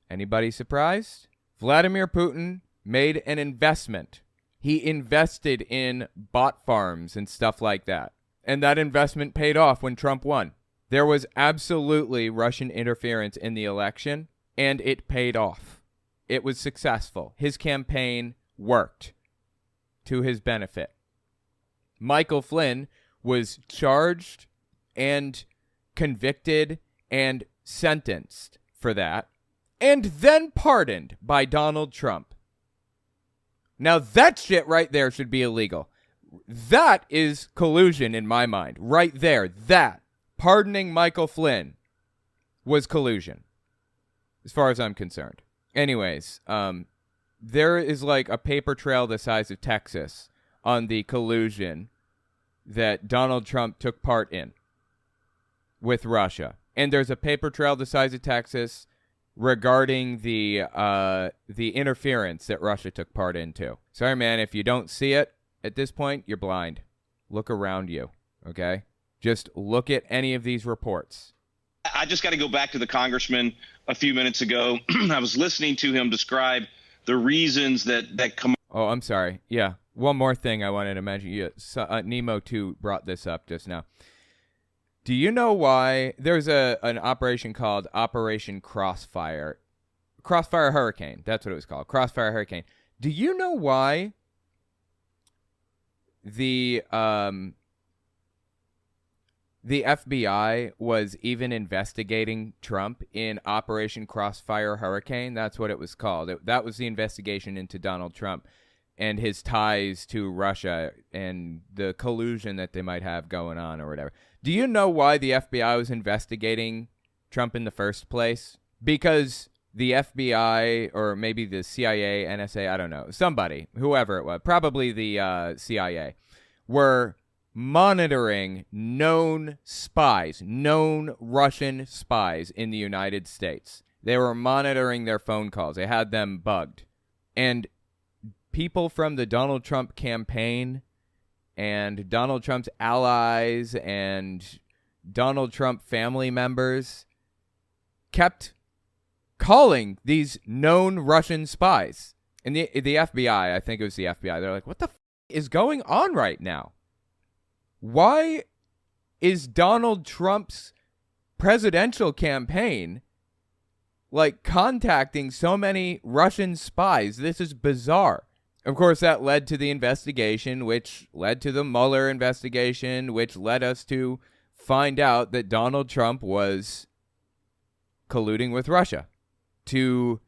Anybody surprised? Vladimir Putin made an investment. He invested in bot farms and stuff like that. And that investment paid off when Trump won. There was absolutely Russian interference in the election, and it paid off. It was successful. His campaign worked to his benefit. Michael Flynn was charged and convicted and sentenced for that, and then pardoned by Donald Trump. Now that shit right there should be illegal. That is collusion in my mind. Right there. That. Pardoning Michael Flynn was collusion, as far as I'm concerned. Anyways, there is like a paper trail the size of Texas on the collusion that Donald Trump took part in with Russia. And there's a paper trail the size of Texas regarding the interference that Russia took part in too. Sorry, man, if you don't see it at this point, you're blind. Look around you, okay? Just look at any of these reports. I just got to go back to the congressman a few minutes ago. I was listening to him describe the reasons that come. Oh, I'm sorry. Yeah. One more thing I wanted to mention. Nemo 2 brought this up just now. Do you know why there's an operation called Operation Crossfire? Crossfire Hurricane. That's what it was called. Crossfire Hurricane. Do you know why the FBI was even investigating Trump in Operation Crossfire Hurricane? That's what it was called. That was the investigation into Donald Trump and his ties to Russia and the collusion that they might have going on or whatever. Do you know why the FBI was investigating Trump in the first place? Because the FBI, or maybe the CIA, NSA, I don't know, somebody, whoever it was, probably the CIA, were monitoring known spies, known Russian spies in the United States. They were monitoring their phone calls. They had them bugged. And people from the Donald Trump campaign and Donald Trump's allies and Donald Trump family members kept calling these known Russian spies. And the FBI, I think it was the FBI, they're like, what the is going on right now? Why is Donald Trump's presidential campaign like contacting so many Russian spies? This is bizarre. Of course, that led to the investigation, which led to the Mueller investigation, which led us to find out that Donald Trump was colluding with Russia. to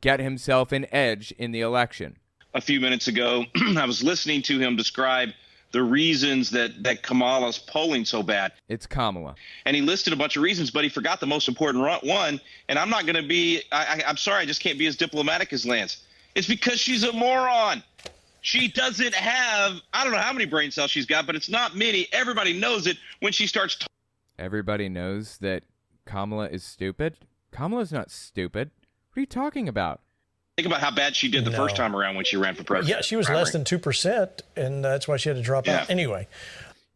get himself an edge in the election. A few minutes ago, I was listening to him describe the reasons that Kamala's polling so bad. It's Kamala. And he listed a bunch of reasons, but he forgot the most important one. And I'm not going to be, I'm sorry, I just can't be as diplomatic as Lance. It's because she's a moron. She doesn't have, I don't know how many brain cells she's got, but it's not many. Everybody knows it when she starts talking. Everybody knows that Kamala is stupid? Kamala's not stupid. What are you talking about? Think about how bad she did the first time around when she ran for president. Yeah, she was less than 2%, and that's why she had to drop out. Anyway.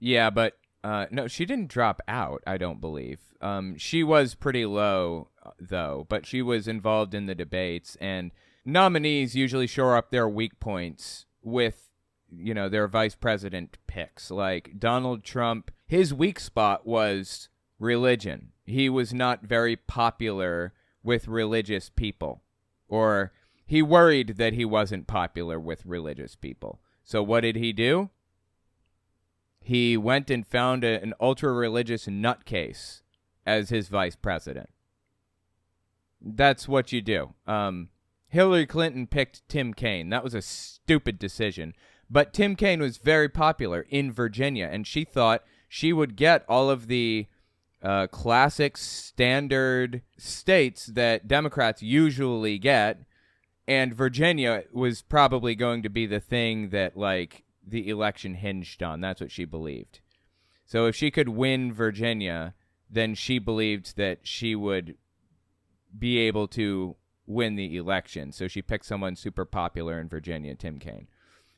Yeah, but no, she didn't drop out, I don't believe. She was pretty low, though, but she was involved in the debates, and nominees usually shore up their weak points with, you know, their vice president picks. Like Donald Trump, his weak spot was religion. He was not very popular with religious people, or he worried that he wasn't popular with religious people. So what did he do? He went and found an ultra-religious nutcase as his vice president. That's what you do. Hillary Clinton picked Tim Kaine. That was a stupid decision. But Tim Kaine was very popular in Virginia, and she thought she would get all of the classic standard states that Democrats usually get, and Virginia was probably going to be the thing that, like, the election hinged on. That's what she believed. So if she could win Virginia, then she believed that she would be able to win the election. So she picked someone super popular in Virginia, Tim Kaine.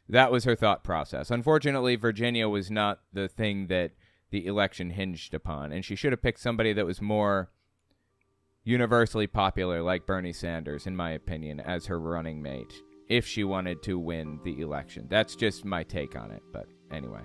That was her thought process. Unfortunately, Virginia was not the thing that the election hinged upon, and she should have picked somebody that was more universally popular, like Bernie Sanders, in my opinion, as her running mate, if she wanted to win the election. That's just my take on it, but anyway.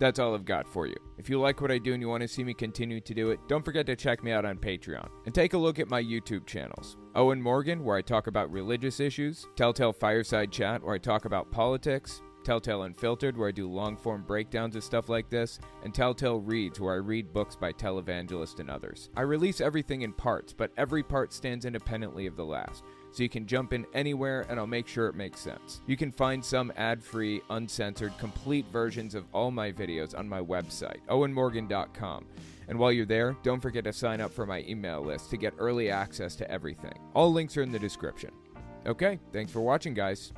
That's all I've got for you. If you like what I do and you want to see me continue to do it, don't forget to check me out on Patreon. And take a look at my YouTube channels. Owen Morgan, where I talk about religious issues. Telltale Fireside Chat, where I talk about politics. Telltale Unfiltered, where I do long-form breakdowns of stuff like this, and Telltale Reads, where I read books by televangelists and others. I release everything in parts, but every part stands independently of the last, so you can jump in anywhere and I'll make sure it makes sense. You can find some ad-free, uncensored, complete versions of all my videos on my website, owenmorgan.com. And while you're there, don't forget to sign up for my email list to get early access to everything. All links are in the description. Okay, thanks for watching, guys.